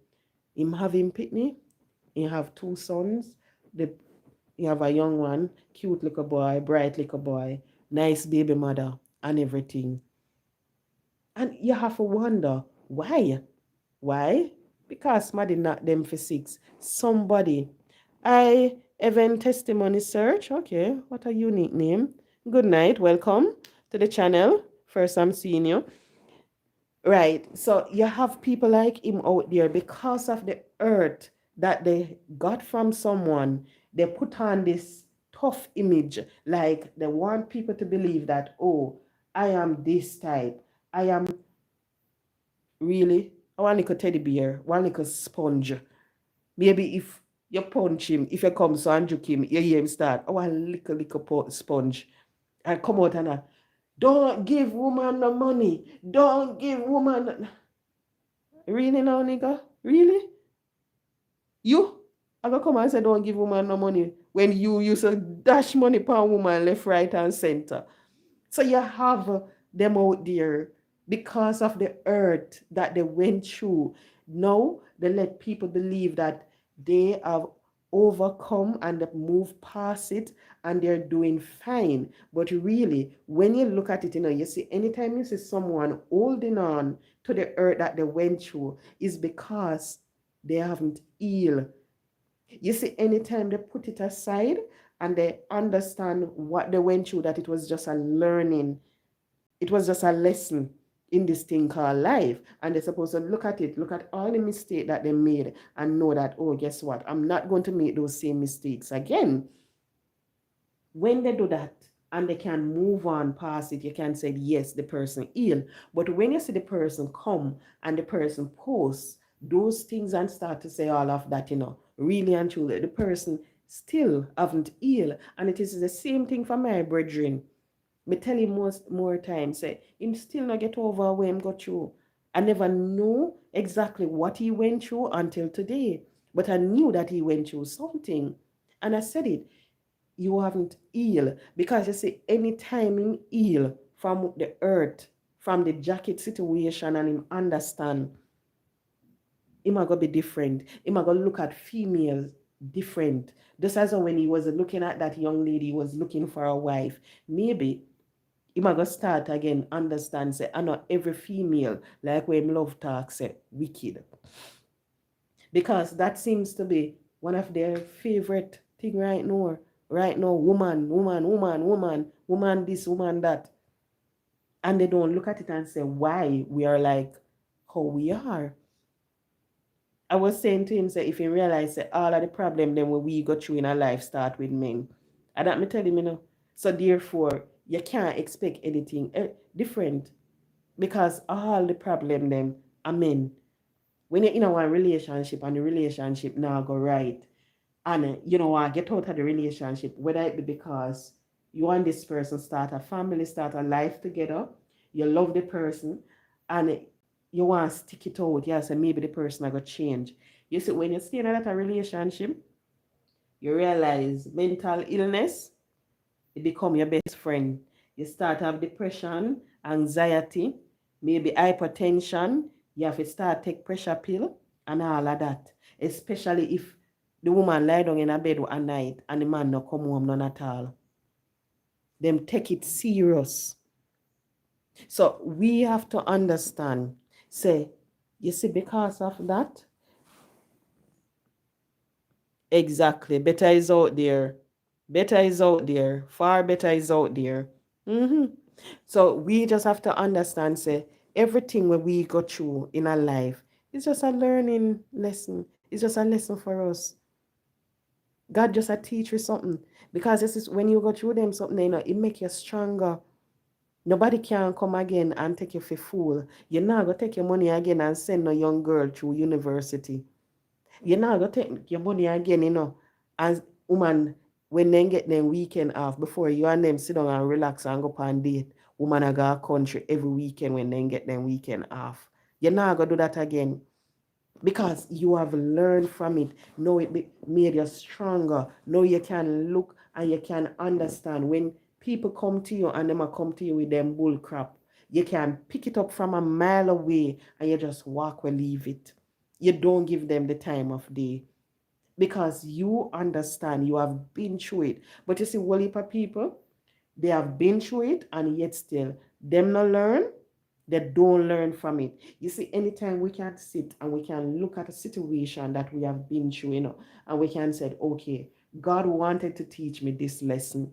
him having pitney, he have two sons, the you have a young one, cute little boy, bright little boy, nice baby mother, and everything. And you have to wonder why. Why? Because somebody not them for six. Somebody. I event testimony search. Okay, what a unique name. Good night. Welcome to the channel. First I'm seeing you. Right. So you have people like him out there because of the earth that they got from someone. They put on this tough image. Like they want people to believe that, oh, I am this type. I am really one little teddy bear, one little sponge. Maybe if you punch him, if you come so and juke him, you hear him start, oh, a little sponge. And come out and don't give woman no money. Don't give woman. Really now, nigga? Really? You? I gonna come and say don't give woman no money when you used to dash money per woman left, right, and center. So you have them out there because of the earth that they went through. Now they let people believe that they have overcome and they move past it and they're doing fine. But really, when you look at it, you see, anytime you see someone holding on to the earth that they went through, is because they haven't healed. You see, anytime they put it aside and they understand what they went through, that it was just a learning, it was just a lesson in this thing called life. And they're supposed to look at it, look at all the mistakes that they made and know that, oh, guess what? I'm not going to make those same mistakes again. When they do that and they can move on past it, you can say, yes, the person ill. But when you see the person come and the person posts those things and start to say all of that, really and truly, the person still haven't healed. And it is the same thing for my brethren. Me tell him most more times, say, him still not get over where him got through. I never know exactly what he went through until today. But I knew that he went through something. And I said it, you haven't healed. Because you see, anytime him heal from the earth, from the jacket situation, and him understand, him are gonna be different. Him are gonna look at females different. Just as when he was looking at that young lady, he was looking for a wife. Maybe him a go start again, understand, say, I know every female, like when him love talk, say, wicked. Because that seems to be one of their favorite thing right now. Right now, woman, woman, woman, woman, woman this, woman that. And they don't look at it and say why we are like how we are. I was saying to him, say, if you realize that all of the problem then when we go through in our life start with men. And that me tell him, So therefore, you can't expect anything different because all the problem them are men. When you're in a relationship and the relationship now go right, and get out of the relationship, whether it be because you and this person start a family, start a life together, you love the person, and you want to stick it out, yeah, so maybe the person are going to change. You see, when you stay in that relationship, you realize mental illness, it become your best friend. You start to have depression, anxiety, maybe hypertension. You have to start take pressure pill and all of that. Especially if the woman lie down in a bed at night and the man not come home none at all. Them take it serious. So we have to understand. Say, you see, because of that, exactly. Better is out there. Better is out there. Far better is out there. So we just have to understand, say, everything when we go through in our life is just a learning lesson. It's just a lesson for us. God just a teach you something. Because this is when you go through them something, it make you stronger. Nobody can come again and take you for fool. You're not gonna take your money again and send a young girl to university. You're not gonna take your money again, as woman when they get them weekend off before you and them sit down and relax and go on date. Woman I go country every weekend when they get them weekend off. You're not gonna do that again because you have learned from it. Now it made you stronger. Now you can look and you can understand when people come to you and them come to you with them bull crap. You can pick it up from a mile away and you just walk or leave it. You don't give them the time of day because you understand you have been through it. But you see, whole heap of people, they have been through it and yet still them not learn, they don't learn from it. You see, anytime we can sit and we can look at a situation that we have been through, and we can say, okay, God wanted to teach me this lesson.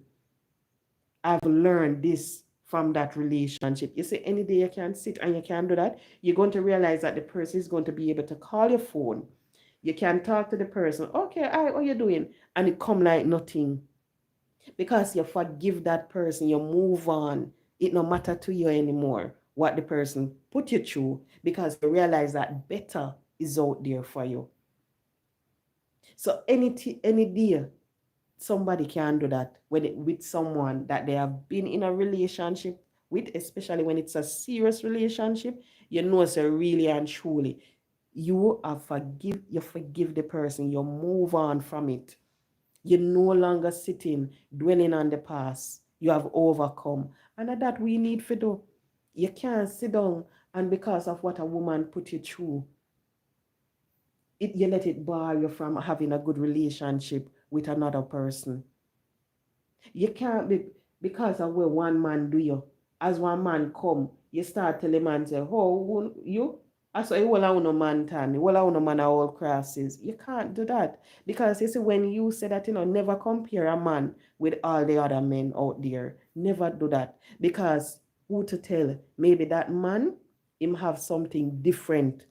I've learned this from that relationship. You see, any day you can sit and you can do that, you're going to realize that the person is going to be able to call your phone. You can talk to the person, okay, hi, how you doing? And it come like nothing because you forgive that person, you move on. It no matter to you anymore what the person put you through because you realize that better is out there for you. So any day somebody can do that with someone that they have been in a relationship with, especially when it's a serious relationship. So really and truly you forgive the person, you move on from it. You're no longer sitting, dwelling on the past. You have overcome. And that we need to do. You can't sit down and because of what a woman put you through, you let it bar you from having a good relationship with another person. You can't be because of what one man do you. As one man come, you start telling man say, oh, you? I saw you all no man tan, you all no man all crosses. You can't do that. Because you see, when you say that, never compare a man with all the other men out there. Never do that. Because who to tell? Maybe that man, him have something different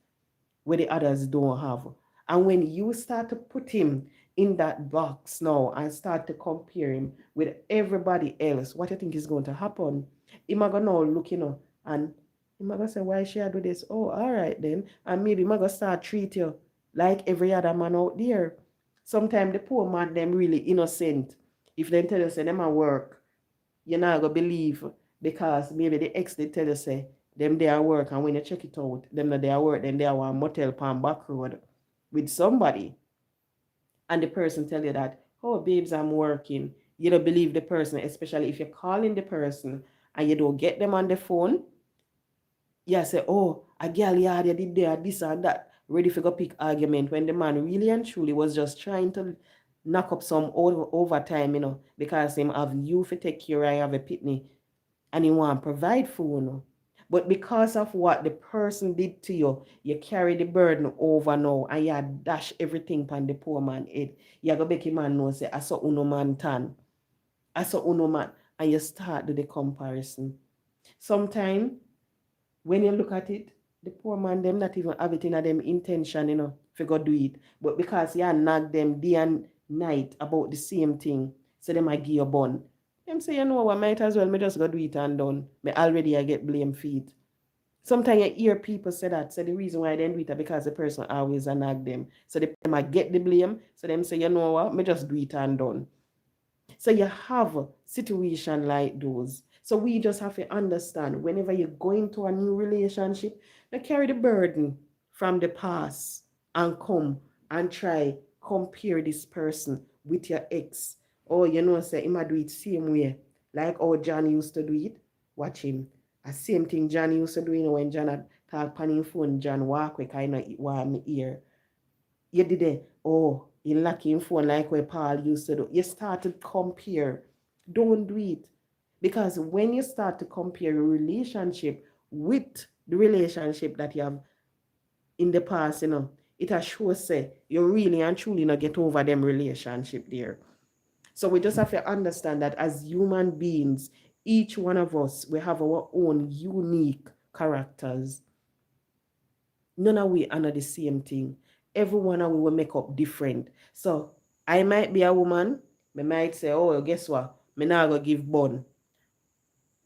where the others don't have. And when you start to put him in that box now and start to compare him with everybody else, what do you think is going to happen? Him are gonna look, and him are gonna say, why should I do this? Oh, all right then. And maybe him are gonna start treat you like every other man out there. Sometimes the poor man them really innocent. If they tell you say them at work, you're not gonna believe because maybe the ex they tell you say them they are work and when you check it out, them that they are work, then they are one motel pan back road with somebody and the person tell you that, oh babes, I'm working. You don't believe the person, especially if you're calling the person and you don't get them on the phone. You say, oh, a girl yeah, they did there, this and that, ready for go pick argument when the man really and truly was just trying to knock up some overtime, because him have you for take care of a pitney and he want to provide for you. But because of what the person did to you, you carry the burden over now and you dash everything upon the poor man head. You go make him man know say, I saw uno man tan. I saw uno man. And you start do the comparison. Sometimes when you look at it, the poor man them not even have it in them intention, if you go do it. But because you nag them day and night about the same thing, so them I give you a bun. Them say, you know what, might as well me just go do it and done. Me already I get blame feet. Sometimes you hear people say that. So the reason why they do it is because the person always nag them. So them I get the blame. So them say, you know what, me just do it and done. So you have a situation like those. So we just have to understand whenever you go into a new relationship, you carry the burden from the past and come and try compare this person with your ex. Oh, say him do it same way. Like how John used to do it. Watch him. A same thing John used to do, when John had talk on his phone, John walk with kind of warm ear. You did it. Oh, you lacking phone like where Paul used to do. You start to compare. Don't do it. Because when you start to compare your relationship with the relationship that you have in the past, it has sure say you really and truly not get over them relationship there. So we just have to understand that as human beings, each one of us, we have our own unique characters. None of we are not the same thing. Everyone of we will make up different. So I might be a woman, me might say, oh, guess what? Me now go give bun.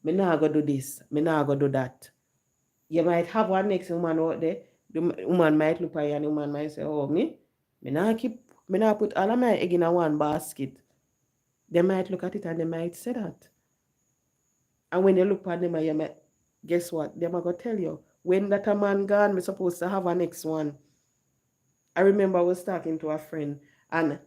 Me nah go do this, me nah go do that. You might have one next woman out there. The woman might look at you and the woman might say, oh, me nah put all of my egg in a one basket. They might look at it and they might say that. And when you look at them, you might, guess what? They might go tell you, when that a man gone, we supposed to have a next one. I remember I was talking to a friend and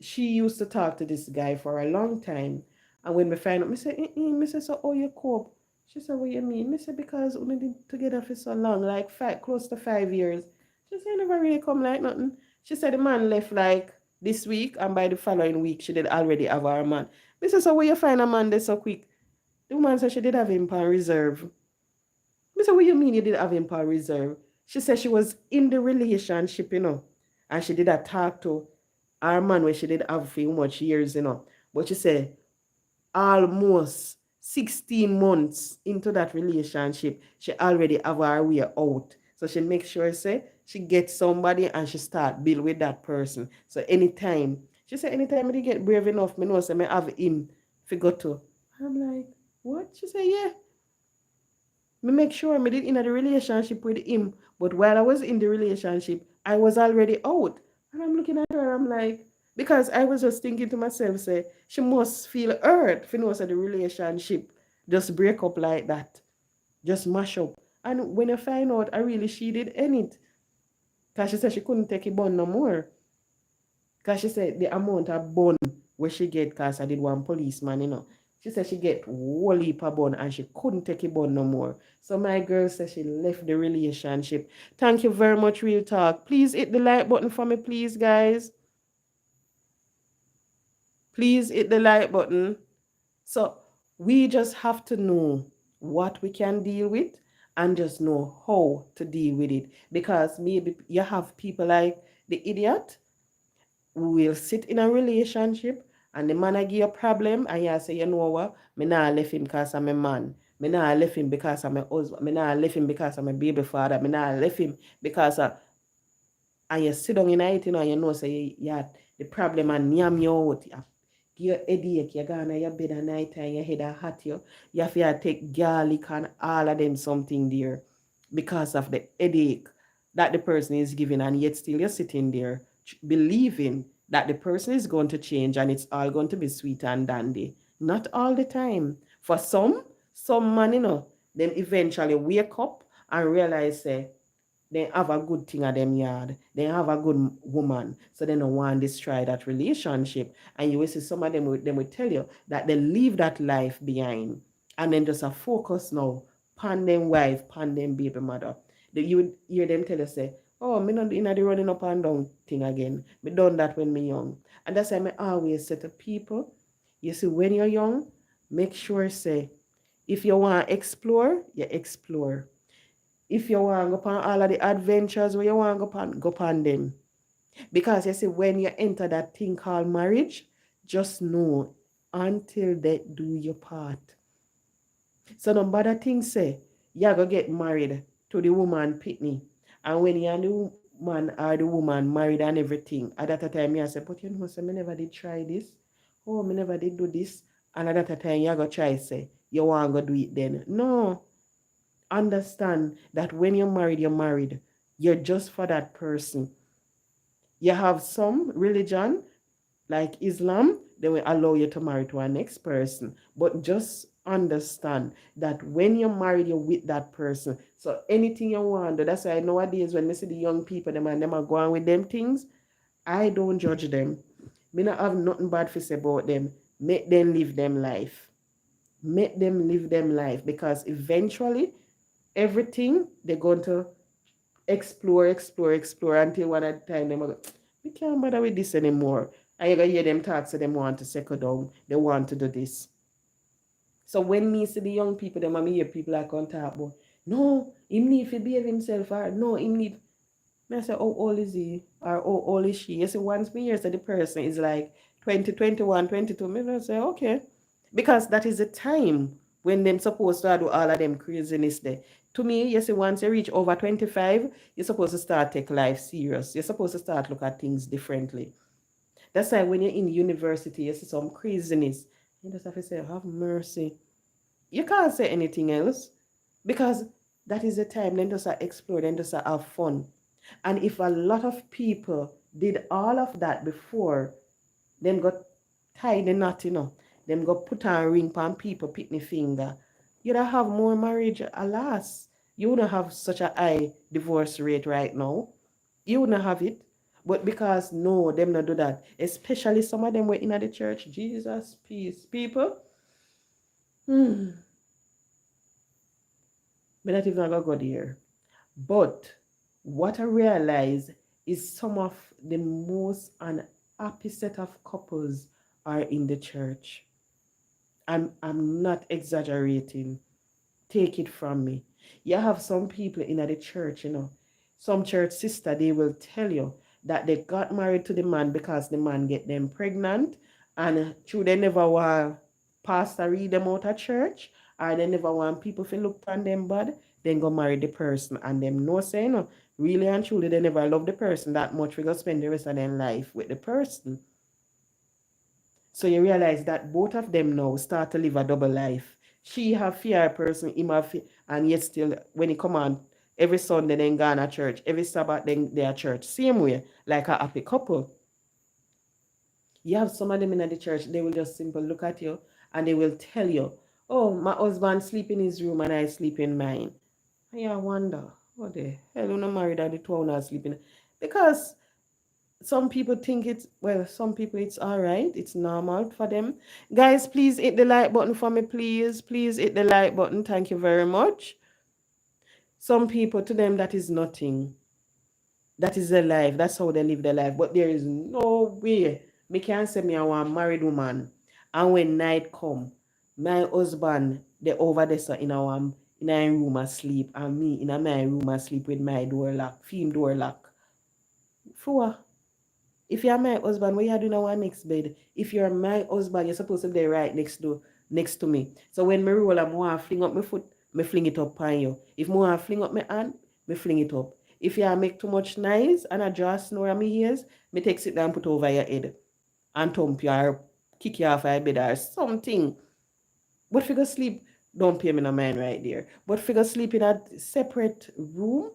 she used to talk to this guy for a long time. And when we find out, I said, me say, so how you cope? She said, what you mean? Me say, because we been together for so long, like close to 5 years. She said, never really come like nothing. She said the man left like this week, and by the following week, she did already have her man. Me say, so where you find a man there so quick? The woman said she did have him on reserve. Me say, what you mean you did have him on reserve? She said she was in the relationship, and she did a talk to our man where she did have for much years. But she said almost 16 months into that relationship, she already have her way out. So she makes sure say she gets somebody and she start build with that person. So anytime, she said anytime I get brave enough, me know say me have him figure to. I'm like, what? She said, yeah. Me make sure me did in a relationship with him. But while I was in the relationship, I was already out. And I'm looking at her, I'm like, because I was just thinking to myself, say, she must feel hurt if you know say the relationship just break up like that. Just mash up. And when I find out I really she did end it. Because she said she couldn't take it bun no more. Because she said the amount of bun where she get because I did one policeman. She said she get whole heap of bun and she couldn't take it bun no more. So my girl said she left the relationship. Thank you very much, Real Talk. Please hit the like button for me, please, guys. Please hit the like button. So we just have to know what we can deal with and just know how to deal with it. Because maybe you have people like the idiot who will sit in a relationship and the man I give you a problem and you say, you know what, me nah left him because I'm a man. Me nah left him because I'm a husband. Me nah left him because I'm a baby father. Me nah left him because and you sit down in it, and you know say yeah, the problem and yam you out. You give you headache, you go on your bed at night and your head are hot you have to take garlic and all of them something there because of the headache that the person is giving, and yet still you're sitting there believing that the person is going to change and it's all going to be sweet and dandy. Not all the time. For some man, them eventually wake up and realize say they have a good thing at them yard. They have a good woman. So they don't want to destroy that relationship. And you will see some of them will tell you that they leave that life behind. And then just a focus now, pan them wife, pan them baby mother. You would hear them tell you say, oh, me not in the running up and down thing again. Me done that when me young. And that's why I always say to people, you see, when you're young, make sure say, if you want to explore, you explore. If you want to go upon all of the adventures where you want to go upon them. Because you see, when you enter that thing called marriage, just know until they do your part. So no matter things say, you go get married to the woman pitney. And when you and the man or the woman married and everything, at that time you say, but you know, so me never did try this. Oh, me never did do this. And at that time you go try say, you want to go do it then. No, understand that when you're married, you're married. You're just for that person. You have some religion, like Islam, they will allow you to marry to a next person. But just understand that when you're married, you're with that person. So anything you want, that's why nowadays when we see the young people, them are going with them things, I don't judge them. Me not have nothing bad to say about them. Make them live them life. Make them live them life because eventually everything they're going to explore until one at a time them go, we can't bother with this anymore. And you're gonna hear them talk so them want to settle down, they want to do this. So when me see the young people, them and me hear people like on talk about, no, him need to behave himself, or no, him need. I say, how old is he? Or how old is she? You see, once me hear that the person is like 20, 21, 22, me I say, okay. Because that is the time when them supposed to do all of them craziness there. To me, you see, once you reach over 25, you're supposed to start take life serious. You're supposed to start look at things differently. That's why when you're in university, you see some craziness. You just have to say, have mercy. You can't say anything else because that is the time then just explore, then just have fun. And if a lot of people did all of that before, them got tie the knot, them go put on ring pan people, pitney finger, you'd have more marriage, alas. You wouldn't have such a high divorce rate right now. You wouldn't have it. But because no, them not do that. Especially some of them were in the church. Jesus, peace. People. Me not even gonna go there. But what I realize is some of the most unhappy set of couples are in the church. I'm not exaggerating. Take it from me. You have some people in the church, some church sister, they will tell you that they got married to the man because the man get them pregnant, and true they never want pastor read them out of church, or they never want people to look on them bad, then go marry the person, and them no say really and truly they never love the person that much. We go spend the rest of their life with the person. So you realize that both of them now start to live a double life. She have fear person, him have fear, and yet still when he come on every Sunday then go to church, every Sabbath then they are church. Same way, like a happy couple. You have some of them in the church, they will just simply look at you and they will tell you, oh, my husband sleep in his room and I sleep in mine. And you wonder, what the hell you not married at the two not sleeping? Because some people think some people it's all right, it's normal for them. Guys, please hit the like button for me, please hit the like button. Thank you very much. Some people, to them, that is nothing. That is their life. That's how they live their life. But there is no way me can say me I want a married woman, and when night come, my husband they over there so in a room asleep, and me in a my room asleep with my door lock, film door lock. For what? If you're my husband, what you doing in our next bed? If you're my husband, you're supposed to be right next to me. So when me roll, I'm want to fling up my foot, me fling it up on you. If I want to fling up my hand, me fling it up. If you make too much noise and I draw snore on my ears, me take it down, put over your head and thump you or kick you off your bed or something. But if you go sleep, don't pay me no mind right there. But if you go sleep in a separate room,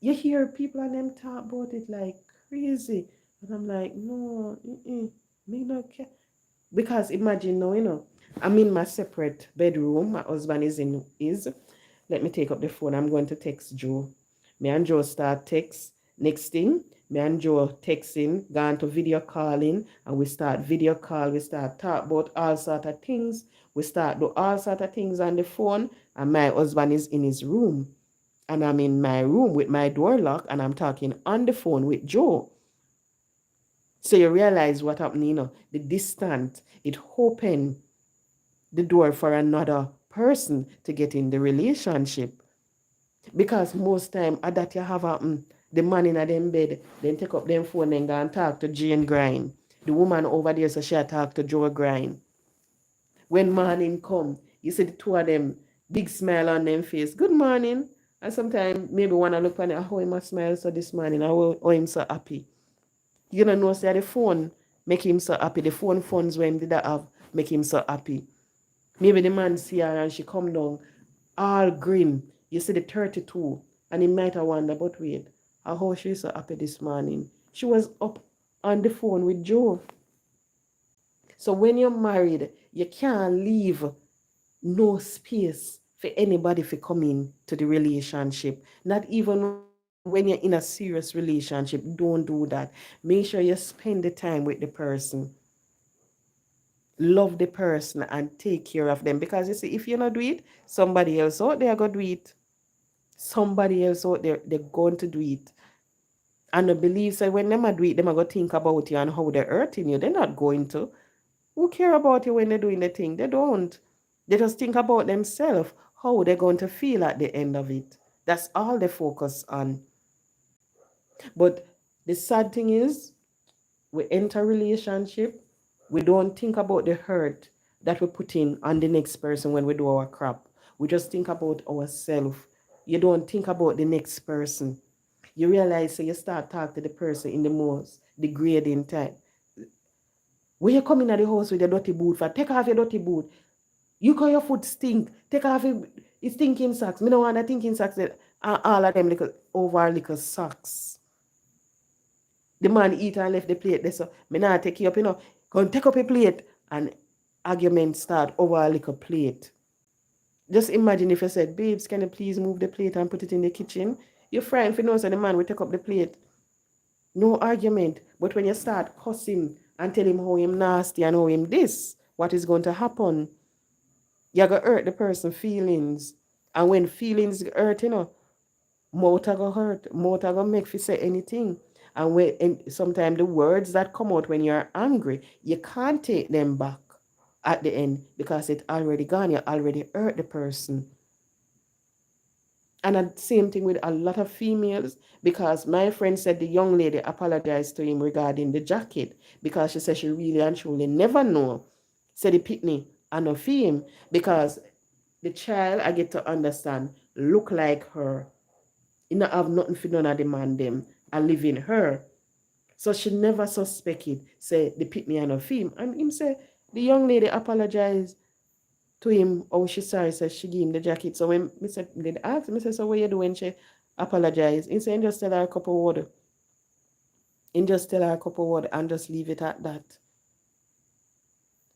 you hear people and them talk about it like crazy. And I'm like, no, me not care. Because imagine now, I'm in my separate bedroom. My husband is. Let me take up the phone. I'm going to text Joe. Me and Joe start text. Next thing, me and Joe texting, going to video calling, and we start video call. We start talk about all sort of things. We start do all sort of things on the phone, and my husband is in his room. And I'm in my room with my door locked, and I'm talking on the phone with Joe. So you realize what happened, the distance, it opened the door for another person to get in the relationship. Because most time, at that you have the man in a them bed, then take up them phone and go and talk to Jane Grind. The woman over there, so she talk to Joe Grind. When morning come, you see the two of them, big smile on them face. Good morning. And sometimes maybe wanna look on it, how him a smile so this morning, how him so happy. You don't know, say the phone make him so happy. The phone funds when did that have make him so happy. Maybe the man see her and she come down all grim. You see the 32, and he might have wonder, but wait, how she is so happy this morning. She was up on the phone with Joe. So when you're married, you can't leave no space for anybody to come in to the relationship. Not even when you're in a serious relationship. Don't do that. Make sure you spend the time with the person. Love the person and take care of them. Because you see, if you not do it, somebody else out there going to do it. Somebody else out there, they're going to do it. And I believe that when them do it, them are going to think about you and how they're hurting you. They're not going to. Who care about you when they're doing the thing? They don't. They just think about themselves, how they're going to feel at the end of it. That's all they focus on. But the sad thing is, we enter a relationship, we don't think about the hurt that we put in on the next person when we do our crap. We just think about ourselves. You don't think about the next person. You realize, so you start talking to the person in the most degrading time. When you come in at the house with your dirty boot, for take off your dirty boot. You call your foot stink. Take off it stinking socks. Me no want a thinking socks. And all of them little over little socks. The man eat and left the plate there. So me not take you up, Go and take up a plate and argument start over a little plate. Just imagine if you said, babes, can you please move the plate and put it in the kitchen? You're frightened for no, so the man will take up the plate. No argument. But when you start cussing and tell him how him nasty and how him this, what is going to happen? You're going to hurt the person's feelings. And when feelings hurt, mouth are going to hurt. Mouth are going to make you say anything. And sometimes the words that come out when you're angry, you can't take them back at the end because it already gone. You already hurt the person. And the same thing with a lot of females, because my friend said the young lady apologized to him regarding the jacket because she said she really and truly never know. Said the pitney and of him because the child I get to understand look like her. You not have nothing for none of the man them. I live in her. So she never suspected, say the pitney and of him. And him say the young lady apologized to him, oh, she sorry, says she gave him the jacket. So when me said, did ask me, said, so what you do when she apologize? He said, just tell her a couple word. And just tell her a couple word and just leave it at that.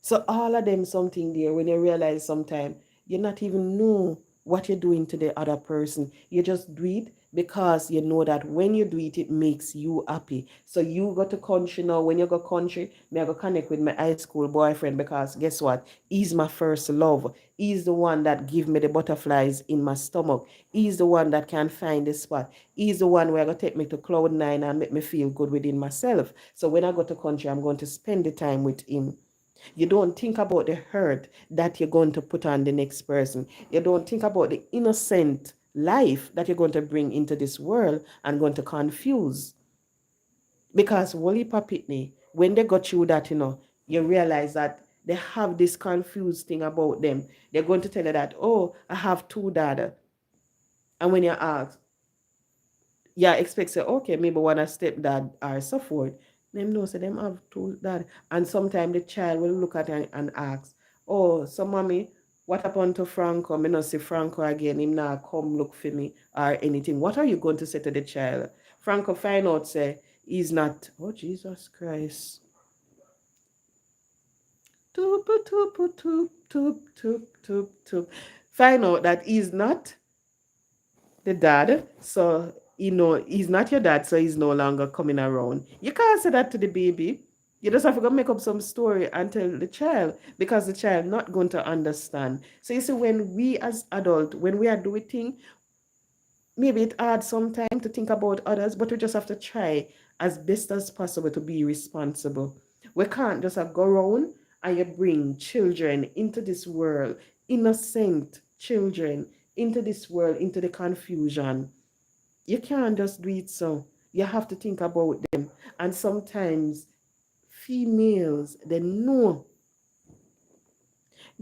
So all of them something there when you realize sometime you not even know what you're doing to the other person. You just do it because you know that when you do it, it makes you happy. So you go to country now. When you go country, me I go connect with my high school boyfriend because guess what? He's my first love. He's the one that give me the butterflies in my stomach. He's the one that can find the spot. He's the one where I go take me to cloud nine and make me feel good within myself. So when I go to country, I'm going to spend the time with him. You don't think about the hurt that you're going to put on the next person. You don't think about the innocent life that you're going to bring into this world and going to confuse. Because Wally Papitney, when they got through that, you realize that they have this confused thing about them. They're going to tell you that, oh, I have two daughters. And when you ask, yeah, expect say, okay, maybe one a stepdad or so forth. Them know say them have two dad. And sometimes the child will look at it and ask, oh, so mommy, what happened to Franco? Me not see Franco again. Him now come look for me or anything. What are you going to say to the child? Franco find out say he's not. Oh Jesus Christ. Toop toop toop toop toop toop toop. Find out that he's not the dad, so he's not your dad, so he's no longer coming around. You can't say that to the baby. You just have to go make up some story and tell the child because the child not going to understand. So you see, when we as adult, when we are doing things, maybe it hard sometimes to think about others, but we just have to try as best as possible to be responsible. We can't just have go around and you bring children into this world, innocent children into this world, into the confusion. You can't just do it so. You have to think about them. And sometimes females, they know.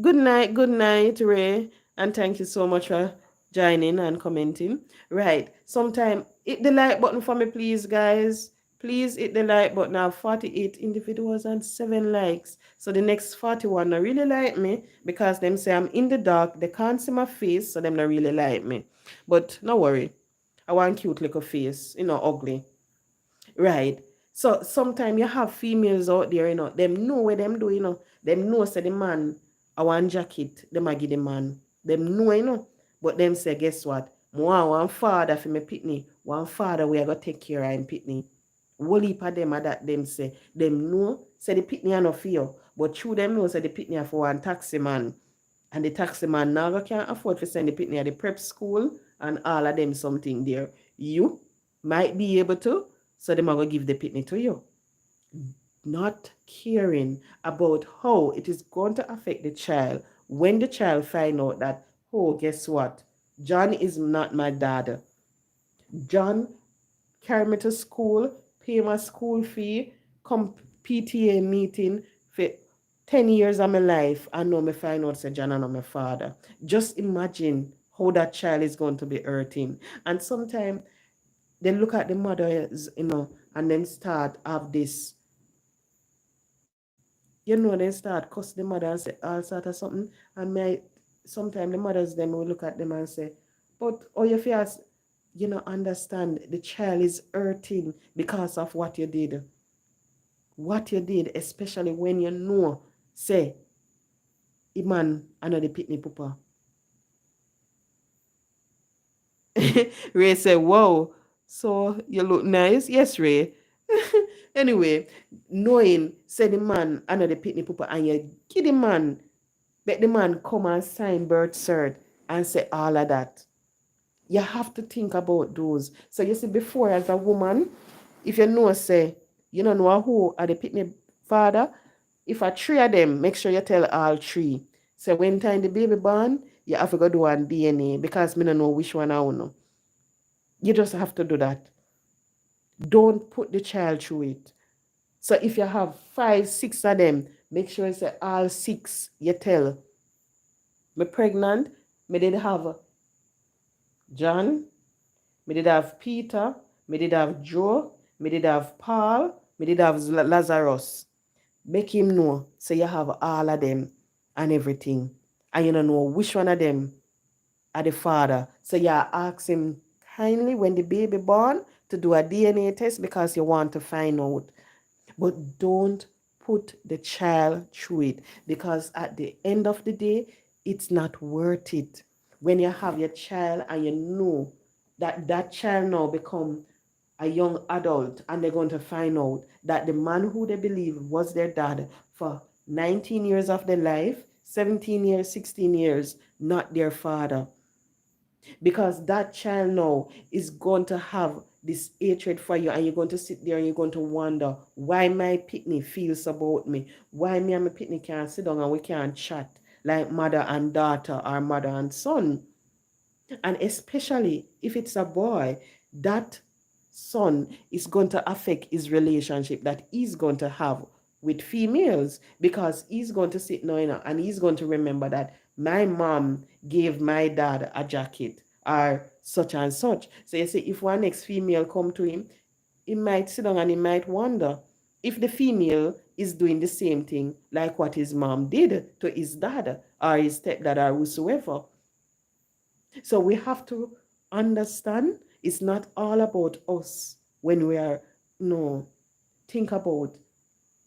Good night, Ray. And thank you so much for joining and commenting. Right. Sometime hit the like button for me, please, guys. Please hit the like button. I have 48 individuals and 7 likes. So the next 41 not really like me because them say I'm in the dark. They can't see my face, so them not really like me. But no worry. I want cute little face, ugly. Right. So sometimes you have females out there, them know what them do, Them know say the man I want jacket, them I give the man. Them know, But them say, guess what? More one father for me pitney. One father we are gonna take care of him pitney. Whole heap of them are that them say. Them know say the pitney are no fear. But true them know say the pitney are for one taxi man. And the taxi man now can't afford to send the pitney at the prep school and all of them something there. You might be able to, so them are going to give the pitney to you. Not caring about how it is going to affect the child when the child find out that, oh, guess what? John is not my dad. John carry me to school, pay my school fee, come PTA meeting for 10 years of my life. I know me find out say John and not my father. Just imagine how that child is going to be hurting. And sometimes they look at the mothers, and then start have this they start cuss the mother and say all sort of something. And sometimes the mothers them will look at them and say, but oh you feel understand the child is hurting because of what you did. What you did, especially when you know, say, Iman another pitney papa. Ray said, whoa, so you look nice. Yes, Ray. Anyway, knowing, say the man another pitney papa and you give the man, let the man come and sign birth cert and say all of that. You have to think about those. So you see, before as a woman, if you know, say, you don't know who are the pitney father, if a three of them, make sure you tell all three. So when time the baby born, you have to go do one DNA because me don't know which one I want. You just have to do that. Don't put the child through it. So if you have 5, 6 of them, make sure you say all 6 you tell. Me pregnant, me did have John, me did have Peter, me did have Joe, me did have Paul, me did have Lazarus. Make him know. So you have all of them and everything. And you don't know which one of them are the father. So you ask him kindly when the baby born to do a DNA test because you want to find out. But don't put the child through it because at the end of the day, it's not worth it. When you have your child and you know that that child now become a young adult and they're going to find out that the man who they believe was their dad for 19 years of their life, 17 years, 16 years, not their father, because that child now is going to have this hatred for you and you're going to sit there and you're going to wonder why my pitney feels about me, why me and my pitney can't sit down and we can't chat like mother and daughter or mother and son. And especially if it's a boy, that son is going to affect his relationship that he's going to have with females because he's going to sit now, and he's going to remember that my mom gave my dad a jacket or such and such. So you see, if one next female come to him, he might sit down and he might wonder if the female is doing the same thing like what his mom did to his dad or his stepdad or whosoever. So we have to understand it's not all about us when we are, no, think about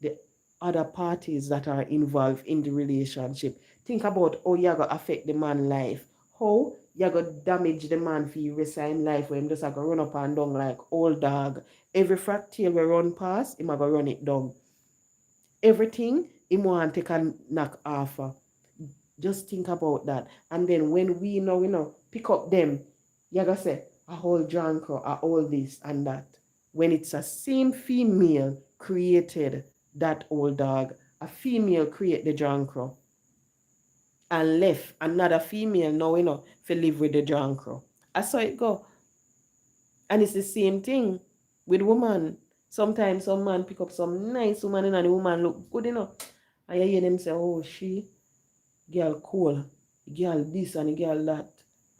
the other parties that are involved in the relationship. Think about how you're going to affect the man life. How you're going to damage the man for you resign life when him just going to run up and down like old dog. Every fractal we run past, him going to run it down. Everything him want to take a knock off. Just think about that. And then when we know, pick up them, you're going to say, a whole drunk or a all this and that. When it's a same female created that old dog, a female create the drunk and left another female now, to live with the drunk. I saw it go. And it's the same thing with woman. Sometimes some man pick up some nice woman and the woman look good. And you hear them say, oh, she girl cool, girl this and girl that.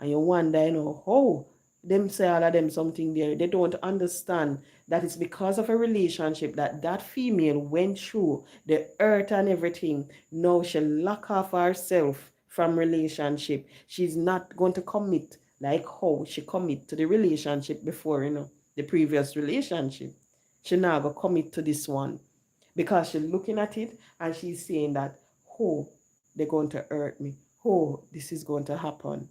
And you wonder, how them say all of them something there. They don't understand that it's because of a relationship that that female went through the hurt and everything. Now she lock off herself from relationship. She's not going to commit like how she commit to the relationship before, the previous relationship. She now go commit to this one because she's looking at it and she's saying that, oh, they're going to hurt me. Oh, this is going to happen.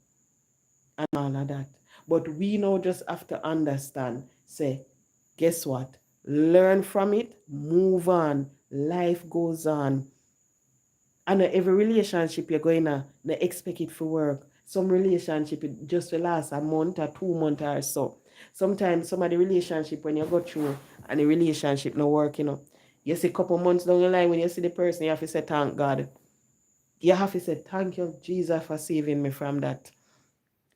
And all of that. But we now just have to understand, say, guess what? Learn from it, move on. Life goes on. And every relationship you're going to expect it for work. Some relationship it just will last a month or 2 months or so. Sometimes some of the relationship when you go through and the relationship not working, you see a couple months down the line when you see the person, you have to say thank God. You have to say thank you Jesus for saving me from that.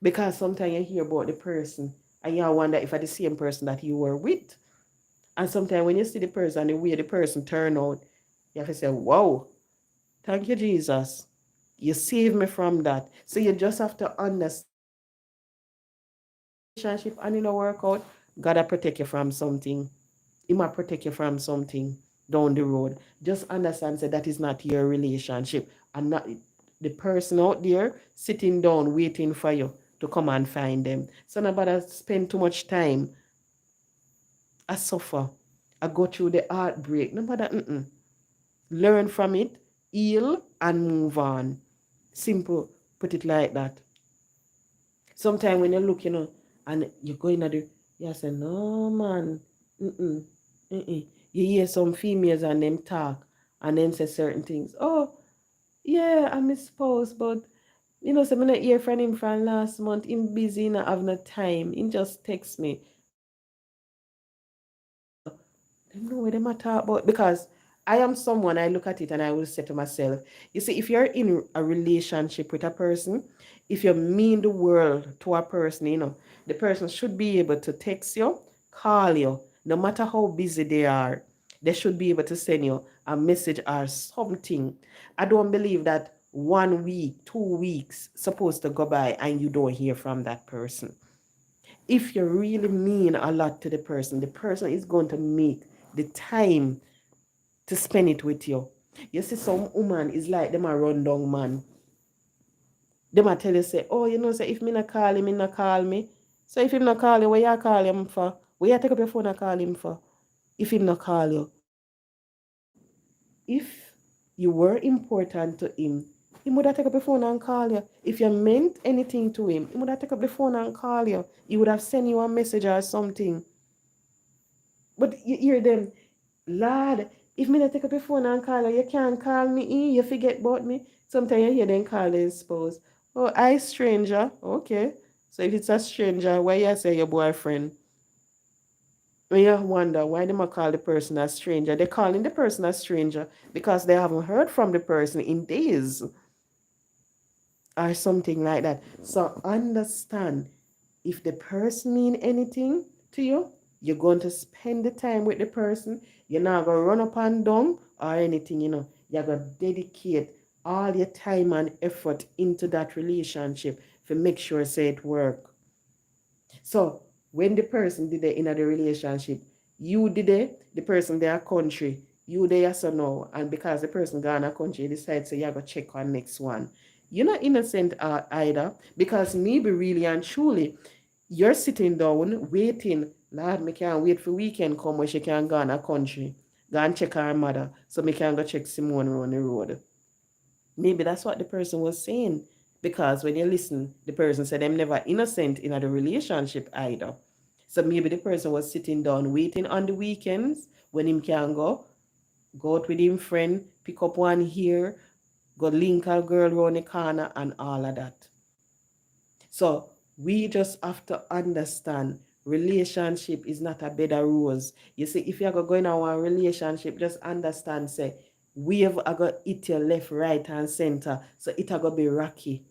Because sometimes you hear about the person and you wonder if it's the same person that you were with. And sometimes when you see the person, the way the person turn out, you have to say, wow, thank you, Jesus. You saved me from that. So you just have to understand that relationship and in a workout, God will protect you from something. He might protect you from something. down the road. Just understand say that is not your relationship, and not the person out there sitting down waiting for you to come and find them. So nobody spend too much time. I suffer. I go through the heartbreak. Nobody learn from it, heal, and move on. Simple. Put it like that. Sometimes when you look, and you go in at the, you say, no man, mm-mm, mm-mm. You hear some females and them talk and them say certain things. Oh, yeah, I'm his spouse, but so I'm not hear from him from last month. Him busy, not have no time. He just text me. They know what them a talk about because I am someone I look at it and I will say to myself, you see, if you're in a relationship with a person, if you mean the world to a person, the person should be able to text you, call you, no matter how busy they are. They should be able to send you a message or something. I don't believe that 1 week, 2 weeks supposed to go by and you don't hear from that person. If you really mean a lot to the person is going to make the time to spend it with you. You see, some woman is like them a rundown man. Them a tell you say, oh, say if me not call him, he not call me. So if him not call you, what you call him for? What you take up your phone and call him for? If him not call you. If you were important to him, he would have taken up the phone and call you. If you meant anything to him, he would have taken up the phone and call you. He would have sent you a message or something. But you hear them, Lord, if me not take up your phone and call you, you can't call me in, you forget about me. Sometimes you hear them call their spouse. Oh, I stranger. Okay. So if it's a stranger, why you say your boyfriend? When you wonder why they might call the person a stranger, they're calling the person a stranger because they haven't heard from the person in days or something like that. So understand, if the person mean anything to you, you're going to spend the time with the person. You're not going to run up and down or anything, You're going to dedicate all your time and effort into that relationship to make sure say it work. So when the person did it in the relationship, you did it, the person their country, you there so now, and because the person gone a country, you decide so you have to check on next one. You're not innocent either, because maybe really and truly, you're sitting down waiting. Lord, me can't wait for weekend come where she can go on a country. Go and check her mother. So me can go check Simone on the road. Maybe that's what the person was saying. Because when you listen, the person said I'm never innocent in a relationship either. So maybe the person was sitting down waiting on the weekends when him can go out with him friend, pick up one here, go link a girl around the corner and all of that. So we just have to understand relationship is not a bed of rose. You see, if you're going on a relationship, just understand, say, wave are going to hit your left, right, and center. So it are going to be rocky.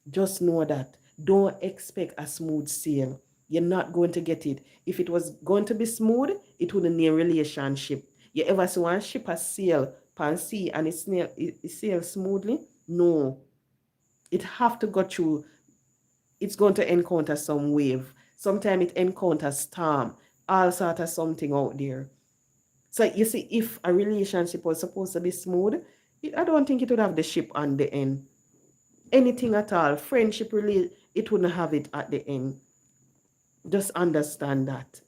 Just know that. Don't expect a smooth sail. You're not going to get it. If it was going to be smooth, it wouldn't need a relationship. You ever see one ship a sail pan sea and it sails smoothly? No. It have to go through, it's going to encounter some wave. Sometimes it encounters storm, all sort of something out there. So you see, if a relationship was supposed to be smooth, I don't think it would have the ship on the end. Anything at all, friendship really, it wouldn't have it at the end. Just understand that.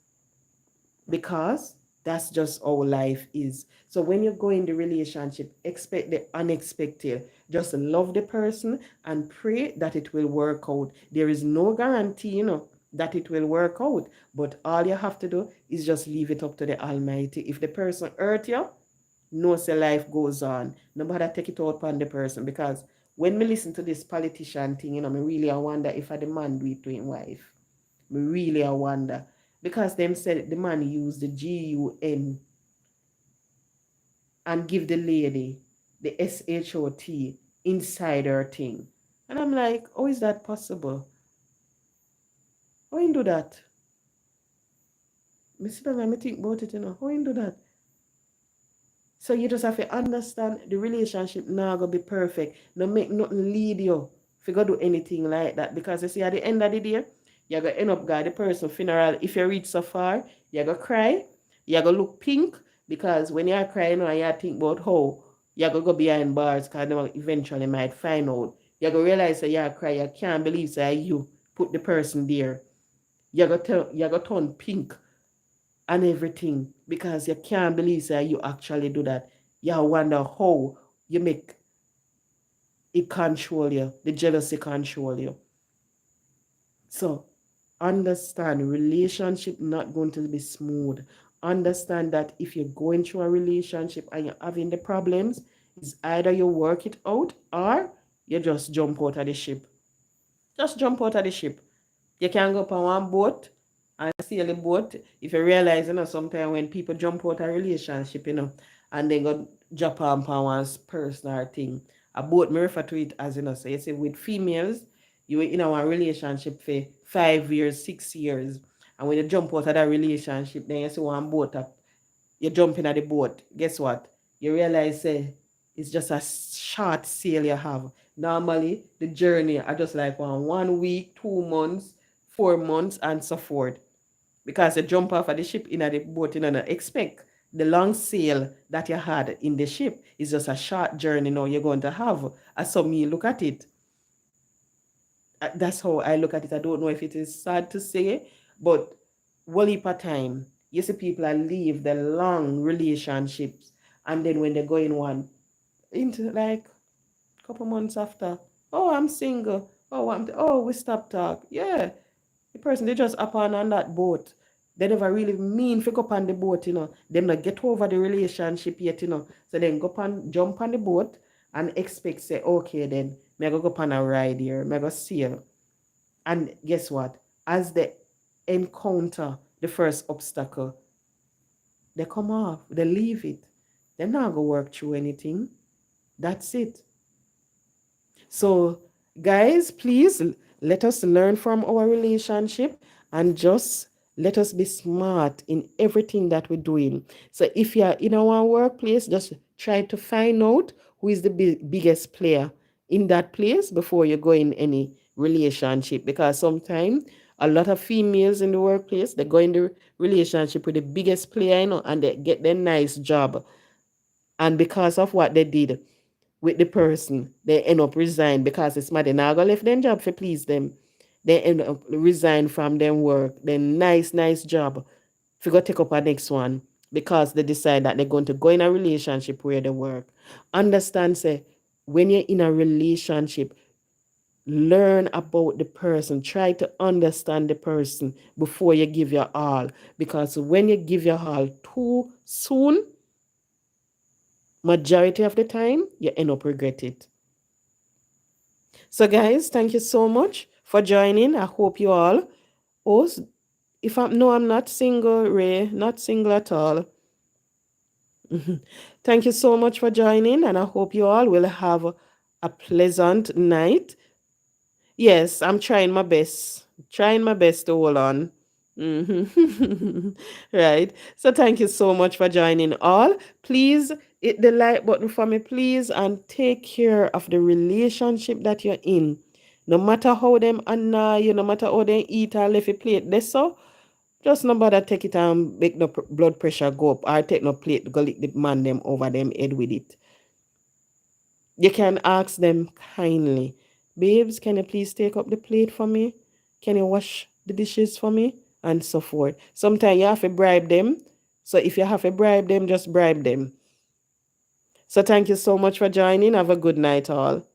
Because that's just how life is. So when you go in the relationship, expect the unexpected. Just love the person and pray that it will work out. There is no guarantee, that it will work out. But all you have to do is just leave it up to the Almighty. If the person hurt you, know say life goes on. Nobody take it out on the person. Because when me listen to this politician thing, me really I wonder if I the man do it to him wife. Me really I wonder. Because them said the man used the GUN and give the lady the SHOT inside her thing. And I'm like, how is that possible? How you do that? Me sit down and me think about it, How you do that? So you just have to understand the relationship now gonna be perfect. No make nothing lead you if you go do anything like that. Because you see at the end of the day, you're gonna end up got the person funeral. If you reach so far, you're gonna cry, you're gonna look pink, Because when you're crying or you think about how you're going to go behind bars because they eventually might find out. You're going to realize that you're crying. You can't believe that you put the person there. You're going to turn pink and everything because you can't believe that you actually do that. You wonder how you make it control you, the jealousy control you. So understand relationship not going to be smooth. Understand that if you're going through a relationship and you're having the problems, it's either you work it out or you just jump out of the ship. Just jump out of the ship. You can go up on one boat and sail the boat. If you realize, sometimes when people jump out of a relationship, and they go jump on one personal thing. A boat, me refer to it as, so you say with females, you were in a relationship for 5 years, 6 years. And when you jump out of that relationship, then you see one boat up, you jump in at the boat. Guess what? You realize it's just a short sail you have. Normally, the journey are just like 1 week, 2 months, 4 months, and so forth. Because you jump off of the ship in the boat, not expect the long sail that you had in the ship is just a short journey now you're going to have. As so me look at it. That's how I look at it. I don't know if it is sad to say, but one heap of time, you see people are leave the long relationships, and then when they go in one, into like a couple months after, oh, I'm single. Oh, we stop talk. Yeah, the person they just up on that boat. They never really mean to go up on the boat, Them not get over the relationship yet. So then go on, jump on the boat and expect say, okay, then me go up on a ride here, me go sail. And guess what? As they encounter the first obstacle, they come off, they leave it. They're not gonna work through anything. That's it. So, guys, please let us learn from our relationship and just let us be smart in everything that we're doing. So, if you're in our workplace, just try to find out who is the biggest player in that place before you go in any relationship. Because sometimes a lot of females in the workplace they go in the relationship with the biggest player, and they get their nice job. And because of what they did, with the person, they end up resign because it's mad. They not gonna left them job for please them. They end up resign from them work, then nice job. If you go take up a next one because they decide that they're going to go in a relationship where they work. Understand, say, when you're in a relationship, learn about the person. Try to understand the person before you give your all. Because when you give your all too soon, majority of the time, you end up regret it. So, guys, thank you so much for joining. I hope you all. Oh, if I'm no, I'm not single, Ray, not single at all. Thank you so much for joining, and I hope you all will have a pleasant night. Yes, I'm trying my best. Trying my best to hold on. Right. So thank you so much for joining all. Please hit the like button for me, please, and take care of the relationship that you're in. No matter how them annoy you, no matter how they eat or left a plate, they so just no bother take it and make no blood pressure go up or take no plate go lick the man them over them head with it. You can ask them kindly, babes, can you please take up the plate for me? Can you wash the dishes for me? And so forth. Sometimes you have to bribe them. So if you have to bribe them, just bribe them. So thank you so much for joining. Have a good night, all.